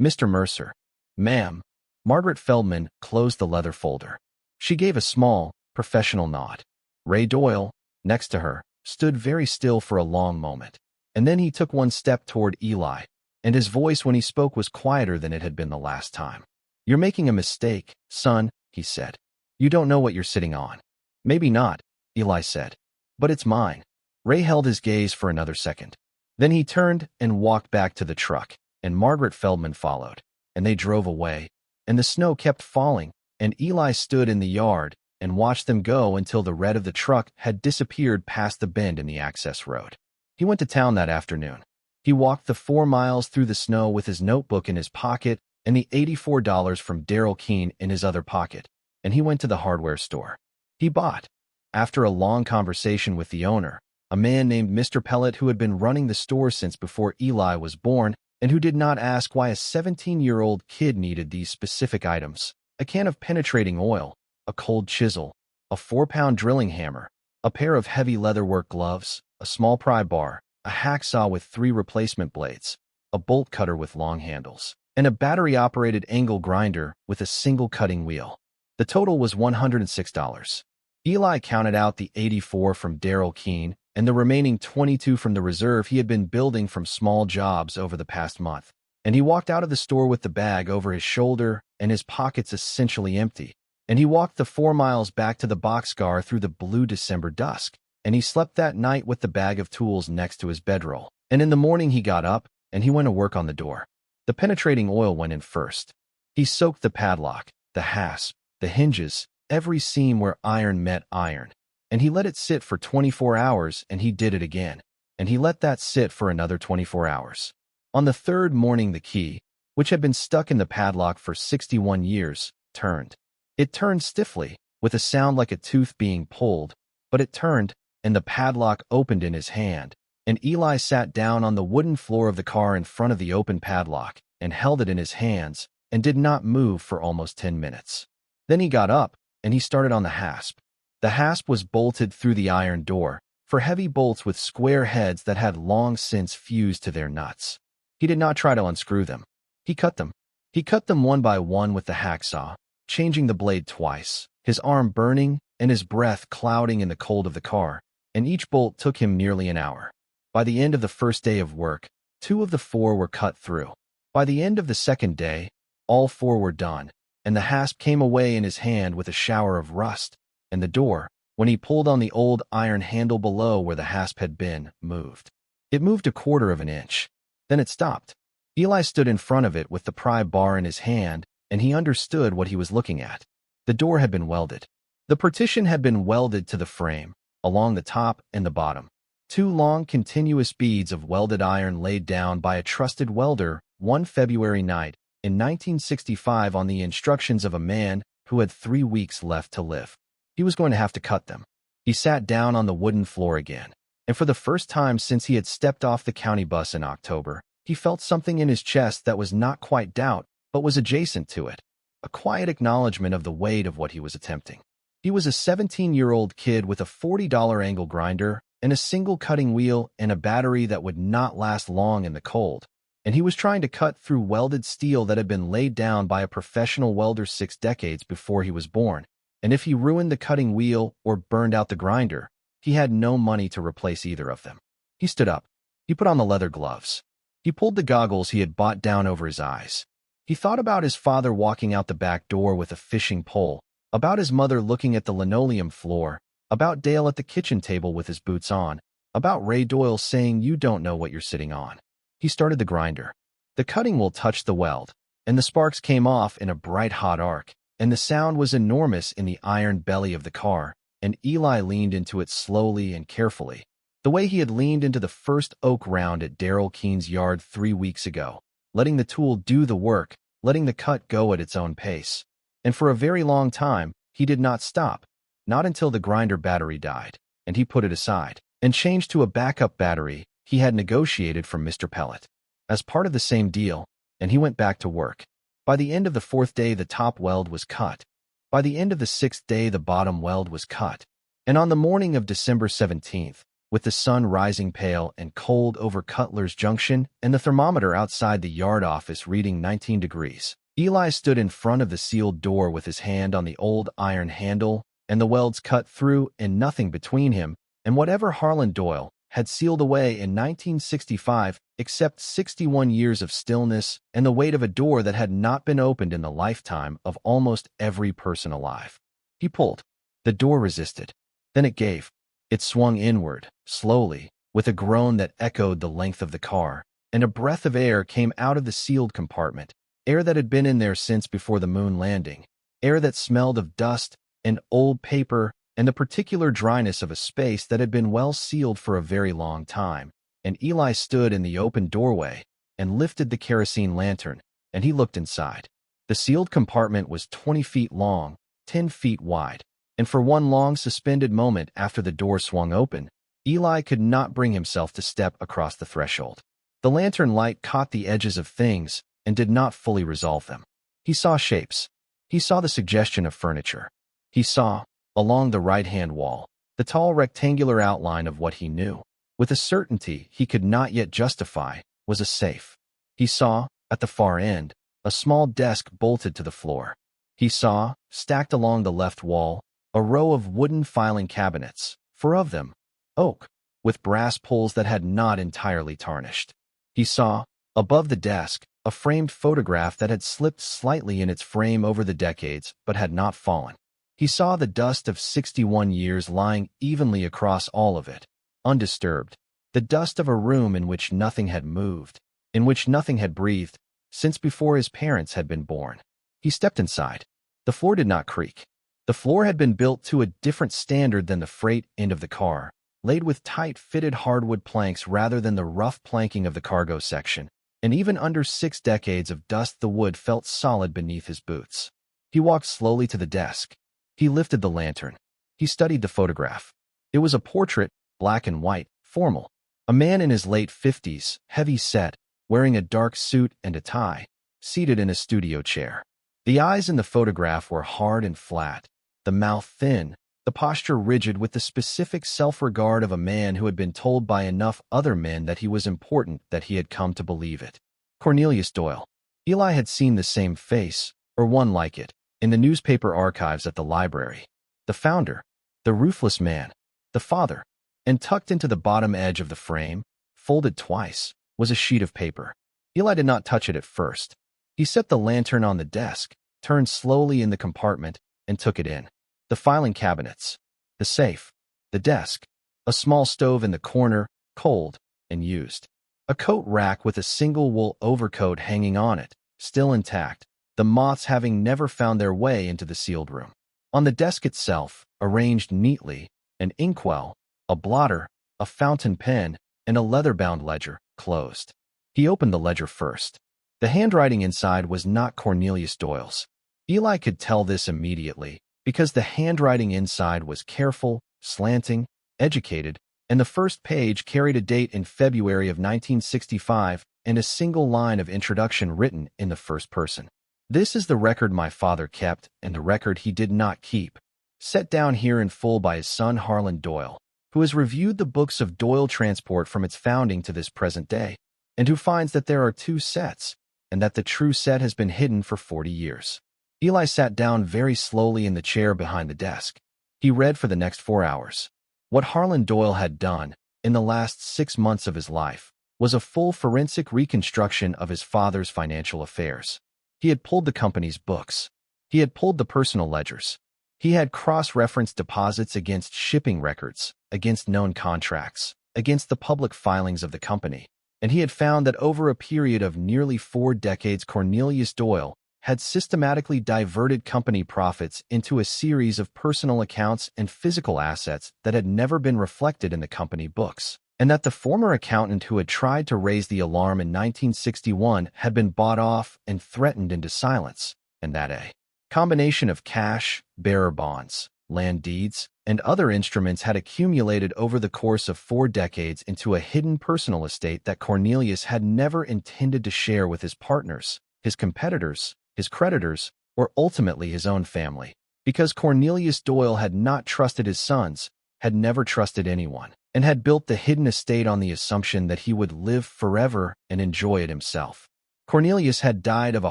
"Mr. Mercer." "Ma'am." Margaret Feldman closed the leather folder. She gave a small, professional nod. Ray Doyle, next to her, stood very still for a long moment, and then he took one step toward Eli, and his voice when he spoke was quieter than it had been the last time. "You're making a mistake, son," he said. "You don't know what you're sitting on." "Maybe not," Eli said, "but it's mine." Ray held his gaze for another second. Then he turned and walked back to the truck, and Margaret Feldman followed, and they drove away, and the snow kept falling, and Eli stood in the yard and watched them go until the red of the truck had disappeared past the bend in the access road. He went to town that afternoon. He walked the 4 miles through the snow with his notebook in his pocket and the $84 from Daryl Keene in his other pocket, and he went to the hardware store. He bought. After a long conversation with the owner, a man named Mr. Pellet who had been running the store since before Eli was born and who did not ask why a 17-year-old kid needed these specific items: a can of penetrating oil, a cold chisel, a 4-pound drilling hammer, a pair of heavy leatherwork gloves, a small pry bar, a hacksaw with 3 replacement blades, a bolt cutter with long handles, and a battery-operated angle grinder with a single cutting wheel. The total was $106. Eli counted out the 84 from Daryl Keene and the remaining 22 from the reserve he had been building from small jobs over the past month, and he walked out of the store with the bag over his shoulder and his pockets essentially empty, and he walked the 4 miles back to the Boxcar through the blue December dusk, and he slept that night with the bag of tools next to his bedroll, and in the morning he got up and he went to work on the door. The penetrating oil went in first. He soaked the padlock, the hasp, the hinges, every seam where iron met iron, and he let it sit for 24 hours, and he did it again, and he let that sit for another 24 hours. On the 3rd morning the key, which had been stuck in the padlock for 61 years, turned. It turned stiffly, with a sound like a tooth being pulled, but it turned, and the padlock opened in his hand, and Eli sat down on the wooden floor of the car in front of the open padlock and held it in his hands and did not move for almost 10 minutes. Then he got up, and he started on the hasp. The hasp was bolted through the iron door, for heavy bolts with square heads that had long since fused to their nuts. He did not try to unscrew them. He cut them. He cut them one by one with the hacksaw, changing the blade twice, his arm burning and his breath clouding in the cold of the car, and each bolt took him nearly an hour. By the end of the first day of work, 2 of the 4 were cut through. By the end of the second day, all 4 were done, and the hasp came away in his hand with a shower of rust, and the door, when he pulled on the old iron handle below where the hasp had been, moved. It moved 1/4 of an inch. Then it stopped. Eli stood in front of it with the pry bar in his hand, and he understood what he was looking at. The door had been welded. The partition had been welded to the frame, along the top and the bottom. 2 long continuous beads of welded iron laid down by a trusted welder one February night in 1965 on the instructions of a man who had 3 weeks left to live. He was going to have to cut them. He sat down on the wooden floor again, and for the first time since he had stepped off the county bus in October, he felt something in his chest that was not quite doubt, but was adjacent to it, a quiet acknowledgement of the weight of what he was attempting. He was a 17-year-old kid with a $40 angle grinder and a single cutting wheel and a battery that would not last long in the cold, and he was trying to cut through welded steel that had been laid down by a professional welder 6 decades before he was born. And if he ruined the cutting wheel or burned out the grinder, he had no money to replace either of them. He stood up. He put on the leather gloves. He pulled the goggles he had bought down over his eyes. He thought about his father walking out the back door with a fishing pole, about his mother looking at the linoleum floor, about Dale at the kitchen table with his boots on, about Ray Doyle saying, "You don't know what you're sitting on." He started the grinder. The cutting wheel touched the weld, and the sparks came off in a bright hot arc, and the sound was enormous in the iron belly of the car, and Eli leaned into it slowly and carefully, the way he had leaned into the first oak round at Darrell Keene's yard 3 weeks ago, letting the tool do the work, letting the cut go at its own pace. And for a very long time, he did not stop, not until the grinder battery died, and he put it aside, and changed to a backup battery he had negotiated from Mr. Pellet, as part of the same deal, and he went back to work. By the end of the 4th day, the top weld was cut. By the end of the 6th day, the bottom weld was cut. And on the morning of December 17th, with the sun rising pale and cold over Cutler's Junction and the thermometer outside the yard office reading 19 degrees, Eli stood in front of the sealed door with his hand on the old iron handle and the welds cut through and nothing between him and whatever Harland Doyle had sealed away in 1965 except 61 years of stillness and the weight of a door that had not been opened in the lifetime of almost every person alive. He pulled. The door resisted. Then it gave. It swung inward, slowly, with a groan that echoed the length of the car, and a breath of air came out of the sealed compartment, air that had been in there since before the moon landing, air that smelled of dust and old paper and the particular dryness of a space that had been well sealed for a very long time. And Eli stood in the open doorway and lifted the kerosene lantern, and he looked inside. The sealed compartment was 20 feet long, 10 feet wide, and for one long suspended moment after the door swung open, Eli could not bring himself to step across the threshold. The lantern light caught the edges of things and did not fully resolve them. He saw shapes. He saw the suggestion of furniture. He saw, along the right-hand wall, the tall rectangular outline of what he knew, with a certainty he could not yet justify, was a safe. He saw, at the far end, a small desk bolted to the floor. He saw, stacked along the left wall, a row of wooden filing cabinets, 4 of them, oak, with brass pulls that had not entirely tarnished. He saw, above the desk, a framed photograph that had slipped slightly in its frame over the decades but had not fallen. He saw the dust of 61 years lying evenly across all of it, undisturbed, the dust of a room in which nothing had moved, in which nothing had breathed, since before his parents had been born. He stepped inside. The floor did not creak. The floor had been built to a different standard than the freight end of the car, laid with tight-fitted hardwood planks rather than the rough planking of the cargo section, and even under 6 decades of dust the wood felt solid beneath his boots. He walked slowly to the desk. He lifted the lantern. He studied the photograph. It was a portrait, black and white, formal. A man in his late 50s, heavy-set, wearing a dark suit and a tie, seated in a studio chair. The eyes in the photograph were hard and flat, the mouth thin, the posture rigid with the specific self-regard of a man who had been told by enough other men that he was important that he had come to believe it. Cornelius Doyle. Eli had seen the same face, or one like it, in the newspaper archives at the library. The founder, the ruthless man, the father, and tucked into the bottom edge of the frame, folded twice, was a sheet of paper. Eli did not touch it at first. He set the lantern on the desk, turned slowly in the compartment, and took it in. The filing cabinets, the safe, the desk, a small stove in the corner, cold and used. A coat rack with a single wool overcoat hanging on it, still intact, the moths having never found their way into the sealed room. On the desk itself, arranged neatly, an inkwell, a blotter, a fountain pen, and a leather-bound ledger, closed. He opened the ledger first. The handwriting inside was not Cornelius Doyle's. Eli could tell this immediately, because the handwriting inside was careful, slanting, educated, and the first page carried a date in February of 1965 and a single line of introduction written in the first person. This is the record my father kept and the record he did not keep, set down here in full by his son Harland Doyle, who has reviewed the books of Doyle Transport from its founding to this present day, and who finds that there are two sets, and that the true set has been hidden for 40 years. Eli sat down very slowly in the chair behind the desk. He read for the next 4 hours. What Harland Doyle had done, in the last 6 months of his life, was a full forensic reconstruction of his father's financial affairs. He had pulled the company's books. He had pulled the personal ledgers. He had cross-referenced deposits against shipping records, against known contracts, against the public filings of the company, and he had found that over a period of nearly 4 decades Cornelius Doyle had systematically diverted company profits into a series of personal accounts and physical assets that had never been reflected in the company books, and that the former accountant who had tried to raise the alarm in 1961 had been bought off and threatened into silence, and that a combination of cash, bearer bonds, land deeds, and other instruments had accumulated over the course of 4 decades into a hidden personal estate that Cornelius had never intended to share with his partners, his competitors, his creditors, or ultimately his own family, because Cornelius Doyle had not trusted his sons, had never trusted anyone, and had built the hidden estate on the assumption that he would live forever and enjoy it himself. Cornelius had died of a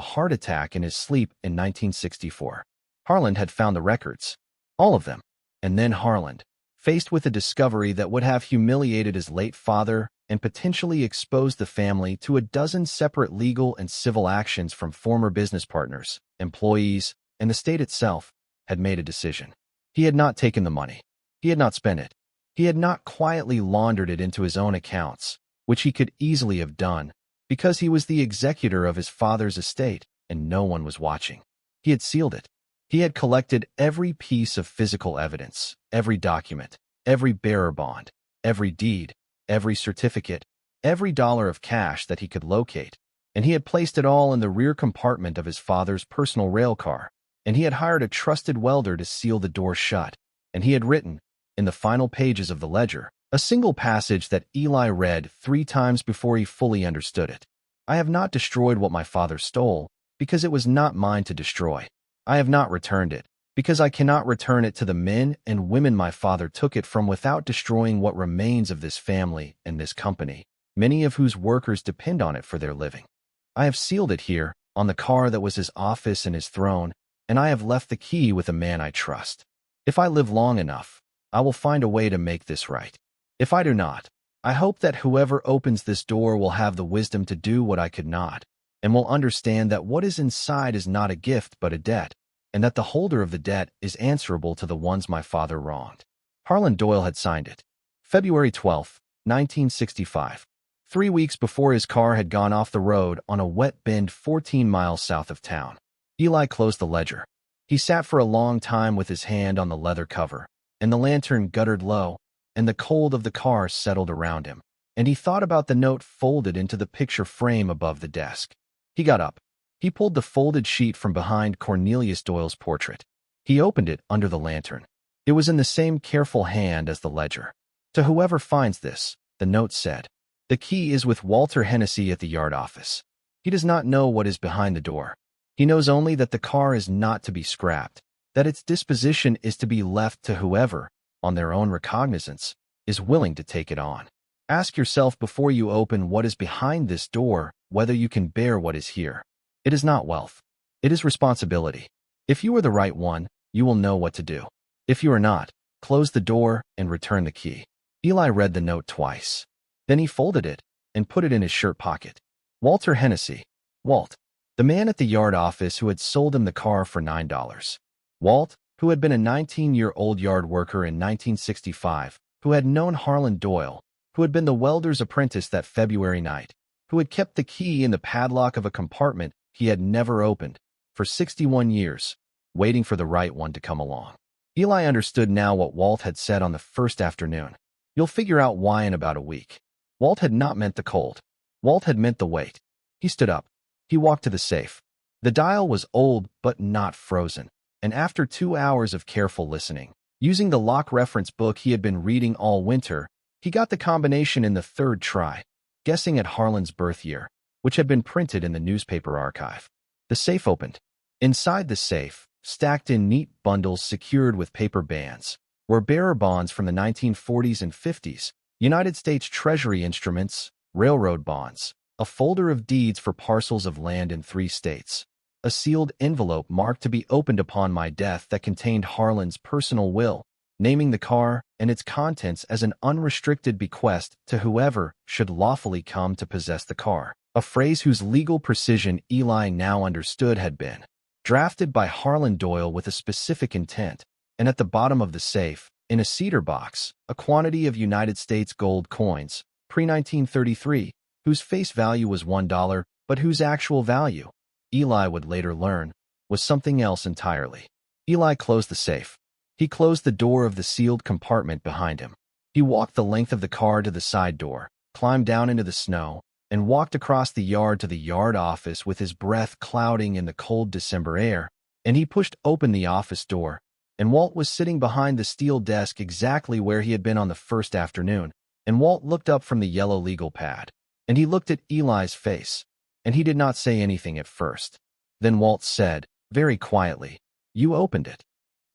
heart attack in his sleep in 1964. Harland had found the records, all of them, and then Harland, faced with a discovery that would have humiliated his late father and potentially exposed the family to a dozen separate legal and civil actions from former business partners, employees, and the state itself, had made a decision. He had not taken the money. He had not spent it. He had not quietly laundered it into his own accounts, which he could easily have done, because he was the executor of his father's estate and no one was watching. He had sealed it. He had collected every piece of physical evidence, every document, every bearer bond, every deed, every certificate, every dollar of cash that he could locate, and he had placed it all in the rear compartment of his father's personal rail car, and he had hired a trusted welder to seal the door shut, and he had written, in the final pages of the ledger, a single passage that Eli read 3 times before he fully understood it. I have not destroyed what my father stole, because it was not mine to destroy. I have not returned it, because I cannot return it to the men and women my father took it from without destroying what remains of this family and this company, many of whose workers depend on it for their living. I have sealed it here, on the car that was his office and his throne, and I have left the key with a man I trust. If I live long enough, I will find a way to make this right. If I do not, I hope that whoever opens this door will have the wisdom to do what I could not, and will understand that what is inside is not a gift but a debt, and that the holder of the debt is answerable to the ones my father wronged. Harland Doyle had signed it. February 12, 1965. 3 weeks before his car had gone off the road on a wet bend 14 miles south of town. Eli closed the ledger. He sat for a long time with his hand on the leather cover, and the lantern guttered low, and the cold of the car settled around him, and he thought about the note folded into the picture frame above the desk. He got up. He pulled the folded sheet from behind Cornelius Doyle's portrait. He opened it under the lantern. It was in the same careful hand as the ledger. To whoever finds this, the note said. The key is with Walter Hennessy at the yard office. He does not know what is behind the door. He knows only that the car is not to be scrapped, that its disposition is to be left to whoever, on their own recognizance, is willing to take it on. Ask yourself before you open what is behind this door, whether you can bear what is here. It is not wealth. It is responsibility. If you are the right one, you will know what to do. If you are not, close the door and return the key. Eli read the note twice. Then he folded it and put it in his shirt pocket. Walter Hennessy. Walt. The man at the yard office who had sold him the car for $9. Walt, who had been a 19-year-old yard worker in 1965, who had known Harland Doyle, who had been the welder's apprentice that February night, who had kept the key in the padlock of a compartment he had never opened, for 61 years, waiting for the right one to come along. Eli understood now what Walt had said on the first afternoon. You'll figure out why in about a week. Walt had not meant the cold. Walt had meant the wait. He stood up. He walked to the safe. The dial was old but not frozen, and after 2 hours of careful listening, using the lock reference book he had been reading all winter, he got the combination in the third try, guessing at Harland's birth year, which had been printed in the newspaper archive. The safe opened. Inside the safe, stacked in neat bundles secured with paper bands, were bearer bonds from the 1940s and 50s, United States Treasury instruments, railroad bonds, a folder of deeds for parcels of land in 3 states, a sealed envelope marked to be opened upon my death that contained Harland's personal will, naming the car and its contents as an unrestricted bequest to whoever should lawfully come to possess the car, a phrase whose legal precision Eli now understood had been drafted by Harland Doyle with a specific intent, and at the bottom of the safe, in a cedar box, a quantity of United States gold coins, pre-1933, whose face value was $1, but whose actual value, Eli would later learn, was something else entirely. Eli closed the safe. He closed the door of the sealed compartment behind him. He walked the length of the car to the side door, climbed down into the snow, and walked across the yard to the yard office with his breath clouding in the cold December air, and he pushed open the office door, and Walt was sitting behind the steel desk exactly where he had been on the first afternoon, and Walt looked up from the yellow legal pad, and he looked at Eli's face, and he did not say anything at first. Then Walt said, very quietly, "You opened it."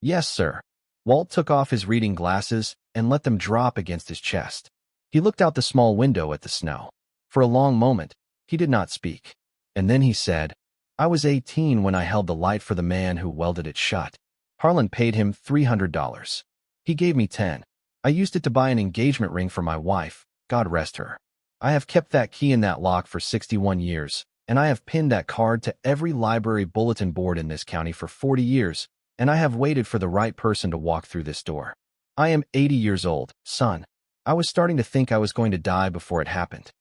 "Yes, sir." Walt took off his reading glasses and let them drop against his chest. He looked out the small window at the snow. For a long moment, he did not speak. And then he said, "I was 18 when I held the light for the man who welded it shut. Harland paid him $300. He gave me 10. I used it to buy an engagement ring for my wife, God rest her. I have kept that key in that lock for 61 years, and I have pinned that card to every library bulletin board in this county for 40 years, and I have waited for the right person to walk through this door. I am 80 years old, son. I was starting to think I was going to die before it happened."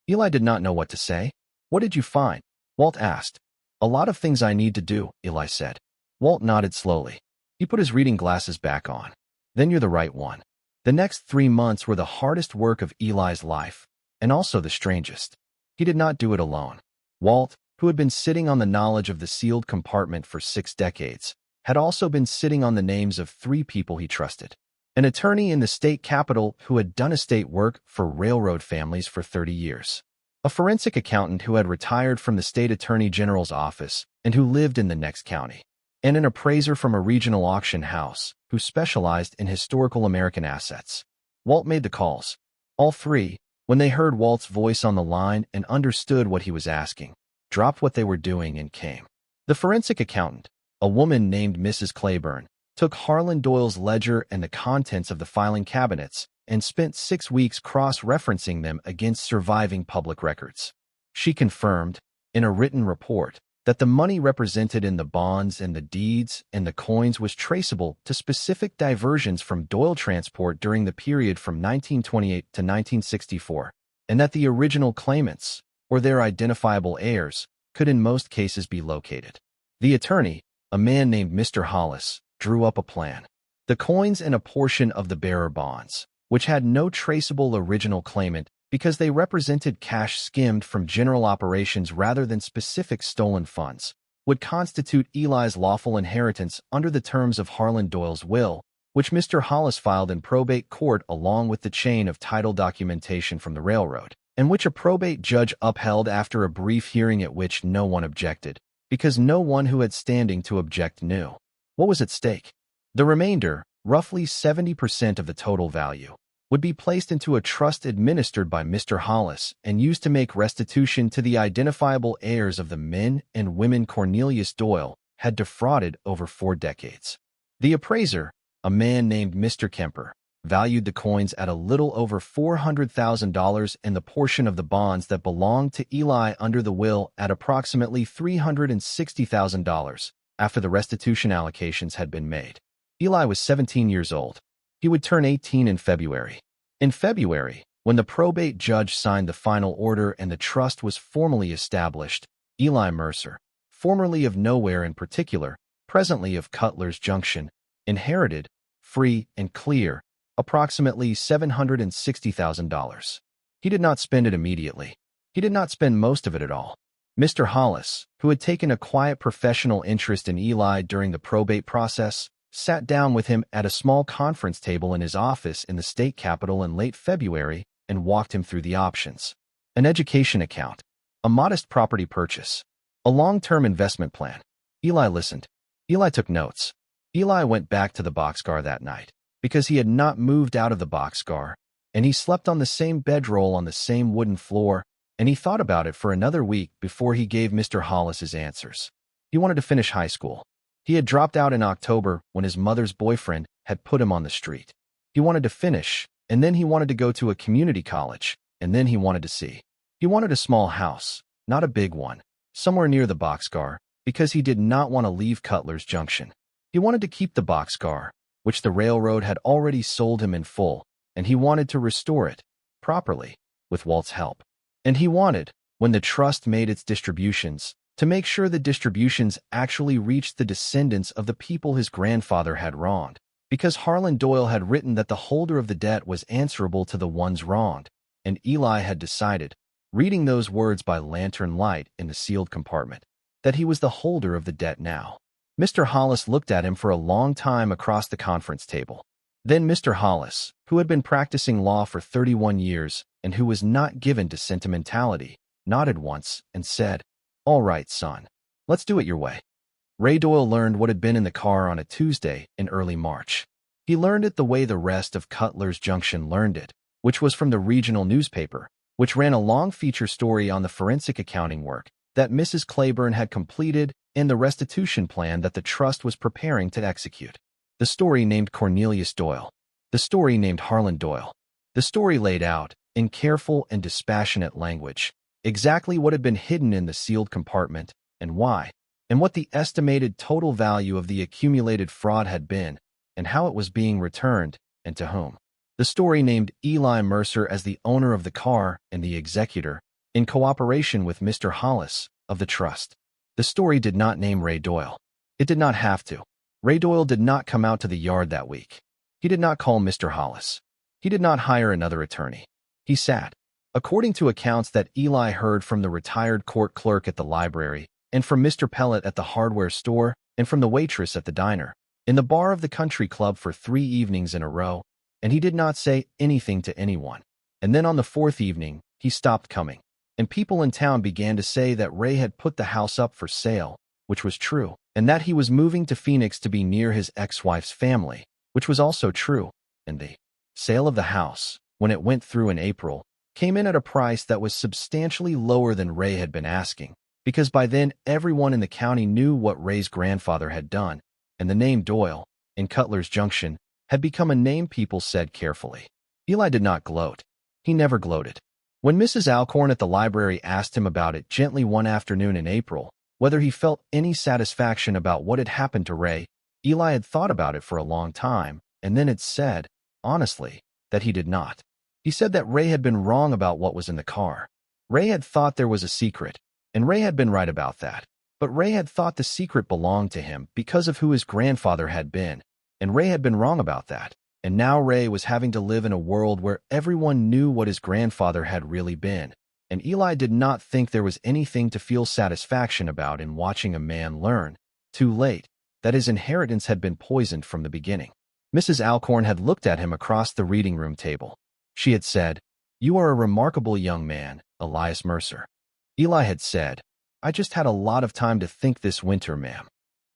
Eli did not know what to say. "What did you find?" Walt asked. "A lot of things I need to do," Eli said. Walt nodded slowly. He put his reading glasses back on. "Then you're the right one." The next 3 months were the hardest work of Eli's life, and also the strangest. He did not do it alone. Walt, who had been sitting on the knowledge of the sealed compartment for 6 decades, had also been sitting on the names of 3 people he trusted. An attorney in the state capitol who had done estate work for railroad families for 30 years. A forensic accountant who had retired from the state attorney general's office and who lived in the next county. And an appraiser from a regional auction house who specialized in historical American assets. Walt made the calls. All 3, when they heard Walt's voice on the line and understood what he was asking, dropped what they were doing and came. The forensic accountant, a woman named Mrs. Claiborne, took Harland Doyle's ledger and the contents of the filing cabinets and spent 6 weeks cross-referencing them against surviving public records. She confirmed, in a written report, that the money represented in the bonds and the deeds and the coins was traceable to specific diversions from Doyle Transport during the period from 1928 to 1964, and that the original claimants, or their identifiable heirs, could in most cases be located. The attorney, a man named Mr. Hollis, drew up a plan. The coins and a portion of the bearer bonds, which had no traceable original claimant because they represented cash skimmed from general operations rather than specific stolen funds, would constitute Eli's lawful inheritance under the terms of Harland Doyle's will, which Mr. Hollis filed in probate court along with the chain of title documentation from the railroad, and which a probate judge upheld after a brief hearing at which no one objected, because no one who had standing to object knew what was at stake. The remainder, roughly 70% of the total value, would be placed into a trust administered by Mr. Hollis and used to make restitution to the identifiable heirs of the men and women Cornelius Doyle had defrauded over 4 decades. The appraiser, a man named Mr. Kemper, valued the coins at a little over $400,000 and the portion of the bonds that belonged to Eli under the will at approximately $360,000 after the restitution allocations had been made. Eli was 17 years old. He would turn 18 in February. In February, when the probate judge signed the final order and the trust was formally established, Eli Mercer, formerly of Nowhere in particular, presently of Cutler's Junction, inherited, free and clear, approximately $760,000. He did not spend it immediately. He did not spend most of it at all. Mr. Hollis, who had taken a quiet professional interest in Eli during the probate process, sat down with him at a small conference table in his office in the state capitol in late February and walked him through the options. An education account, a modest property purchase, a long-term investment plan. Eli listened. Eli took notes. Eli went back to the Boxcar that night because he had not moved out of the Boxcar, and he slept on the same bedroll on the same wooden floor, and he thought about it for another week before he gave Mr. Hollis his answers. He wanted to finish high school. He had dropped out in October when his mother's boyfriend had put him on the street. He wanted to finish, and then he wanted to go to a community college, and then he wanted to see. He wanted a small house, not a big one, somewhere near the Boxcar, because he did not want to leave Cutler's Junction. He wanted to keep the Boxcar, which the railroad had already sold him in full, and he wanted to restore it, properly, with Walt's help. And he wanted, when the trust made its distributions, to make sure the distributions actually reached the descendants of the people his grandfather had wronged, because Harland Doyle had written that the holder of the debt was answerable to the ones wronged, and Eli had decided, reading those words by lantern light in the sealed compartment, that he was the holder of the debt now. Mr. Hollis looked at him for a long time across the conference table. Then Mr. Hollis, who had been practicing law for 31 years and who was not given to sentimentality, nodded once and said, "All right, son. Let's do it your way." Ray Doyle learned what had been in the car on a Tuesday in early March. He learned it the way the rest of Cutler's Junction learned it, which was from the regional newspaper, which ran a long feature story on the forensic accounting work that Mrs. Claiborne had completed and the restitution plan that the trust was preparing to execute. The story named Cornelius Doyle. The story named Harland Doyle. The story laid out, in careful and dispassionate language, exactly what had been hidden in the sealed compartment, and why, and what the estimated total value of the accumulated fraud had been, and how it was being returned, and to whom. The story named Eli Mercer as the owner of the car and the executor, in cooperation with Mr. Hollis, of the trust. The story did not name Ray Doyle. It did not have to. Ray Doyle did not come out to the yard that week. He did not call Mr. Hollis. He did not hire another attorney. He sat. According to accounts that Eli heard from the retired court clerk at the library, and from Mr. Pellet at the hardware store, and from the waitress at the diner, in the bar of the country club for 3 evenings in a row, and he did not say anything to anyone. And then on the 4th evening, he stopped coming, and people in town began to say that Ray had put the house up for sale, which was true, and that he was moving to Phoenix to be near his ex-wife's family, which was also true, and the sale of the house, when it went through in April, came in at a price that was substantially lower than Ray had been asking, because by then everyone in the county knew what Ray's grandfather had done, and the name Doyle, in Cutler's Junction, had become a name people said carefully. Eli did not gloat. He never gloated. When Mrs. Alcorn at the library asked him about it gently one afternoon in April, whether he felt any satisfaction about what had happened to Ray, Eli had thought about it for a long time, and then had said, honestly, that he did not. He said that Ray had been wrong about what was in the car. Ray had thought there was a secret, and Ray had been right about that. But Ray had thought the secret belonged to him because of who his grandfather had been, and Ray had been wrong about that. And now Ray was having to live in a world where everyone knew what his grandfather had really been, and Eli did not think there was anything to feel satisfaction about in watching a man learn, too late, that his inheritance had been poisoned from the beginning. Mrs. Alcorn had looked at him across the reading room table. She had said, "You are a remarkable young man, Eli Mercer." Eli had said, "I just had a lot of time to think this winter, ma'am."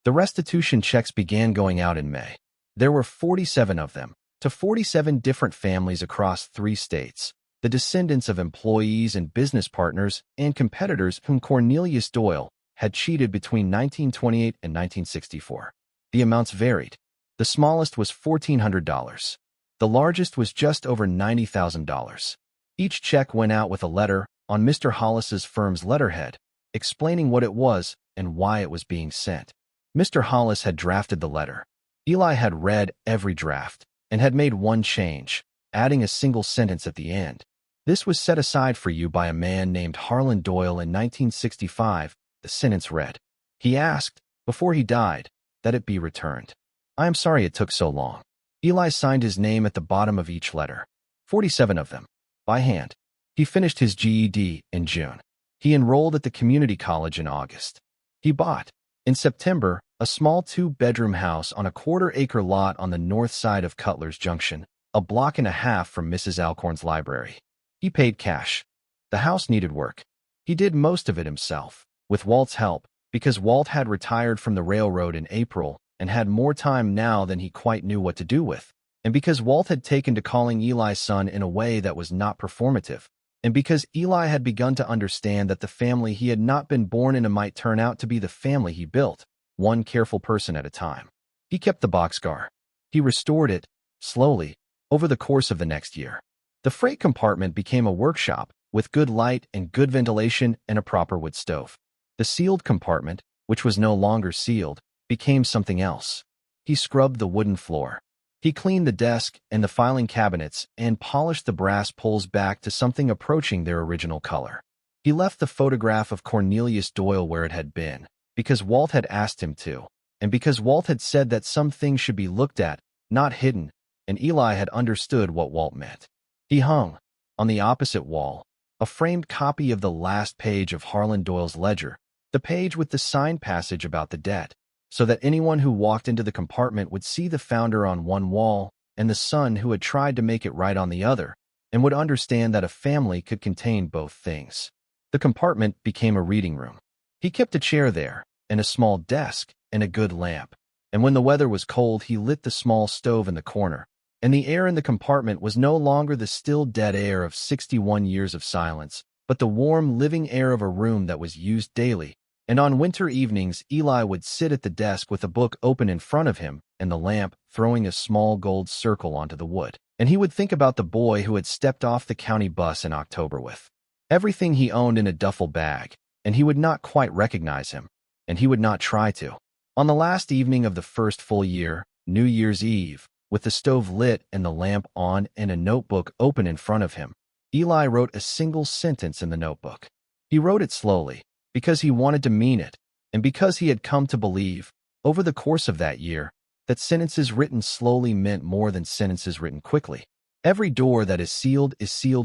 The restitution checks began going out in May. There were 47 of them, to 47 different families across 3 states, the descendants of employees and business partners and competitors whom Cornelius Doyle had cheated between 1928 and 1964. The amounts varied. The smallest was $1,400. The largest was just over $90,000. Each check went out with a letter on Mr. Hollis's firm's letterhead, explaining what it was and why it was being sent. Mr. Hollis had drafted the letter. Eli had read every draft and had made one change, adding a single sentence at the end. "This was set aside for you by a man named Harland Doyle in 1965, the sentence read. "He asked, before he died, that it be returned. I am sorry it took so long." Eli signed his name at the bottom of each letter, 47 of them, by hand. He finished his GED in June. He enrolled at the community college in August. He bought, in September, a small 2-bedroom house on a 1/4-acre lot on the north side of Cutler's Junction, a block and a half from Mrs. Alcorn's library. He paid cash. The house needed work. He did most of it himself, with Walt's help, because Walt had retired from the railroad in April and had more time now than he quite knew what to do with, and because Walt had taken to calling Eli's son in a way that was not performative, and because Eli had begun to understand that the family he had not been born into might turn out to be the family he built, one careful person at a time. He kept the boxcar. He restored it, slowly, over the course of the next year. The freight compartment became a workshop, with good light and good ventilation and a proper wood stove. The sealed compartment, which was no longer sealed, became something else. He scrubbed the wooden floor. He cleaned the desk and the filing cabinets and polished the brass pulls back to something approaching their original color. He left the photograph of Cornelius Doyle where it had been, because Walt had asked him to, and because Walt had said that some things should be looked at, not hidden, and Eli had understood what Walt meant. He hung, on the opposite wall, a framed copy of the last page of Harland Doyle's ledger, the page with the signed passage about the debt, so that anyone who walked into the compartment would see the founder on one wall and the son who had tried to make it right on the other, and would understand that a family could contain both things. The compartment became a reading room. He kept a chair there, and a small desk, and a good lamp, and when the weather was cold he lit the small stove in the corner, and the air in the compartment was no longer the still dead air of 61 years of silence, but the warm living air of a room that was used daily. And on winter evenings, Eli would sit at the desk with a book open in front of him and the lamp throwing a small gold circle onto the wood. And he would think about the boy who had stepped off the county bus in October with everything he owned in a duffel bag, and he would not quite recognize him, and he would not try to. On the last evening of the first full year, New Year's Eve, with the stove lit and the lamp on and a notebook open in front of him, Eli wrote a single sentence in the notebook. He wrote it slowly, because he wanted to mean it, and because he had come to believe, over the course of that year, that sentences written slowly meant more than sentences written quickly. "Every door that is sealed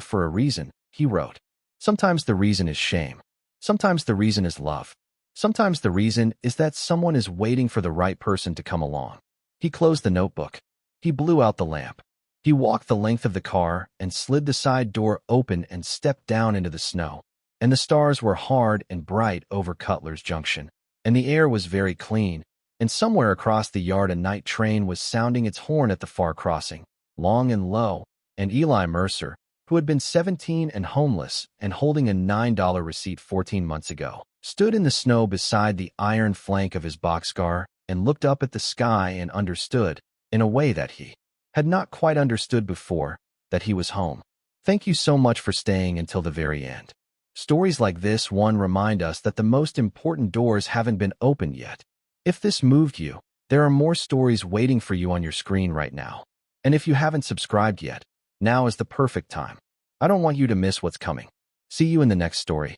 for a reason," he wrote. "Sometimes the reason is shame. Sometimes the reason is love. Sometimes the reason is that someone is waiting for the right person to come along." He closed the notebook. He blew out the lamp. He walked the length of the car and slid the side door open and stepped down into the snow. And the stars were hard and bright over Cutler's Junction, and the air was very clean, and somewhere across the yard a night train was sounding its horn at the far crossing, long and low, and Eli Mercer, who had been 17 and homeless and holding a $9 receipt 14 months ago, stood in the snow beside the iron flank of his boxcar and looked up at the sky and understood, in a way that he had not quite understood before, that he was home. Thank you so much for staying until the very end. Stories like this one remind us that the most important doors haven't been opened yet. If this moved you, there are more stories waiting for you on your screen right now. And if you haven't subscribed yet, now is the perfect time. I don't want you to miss what's coming. See you in the next story.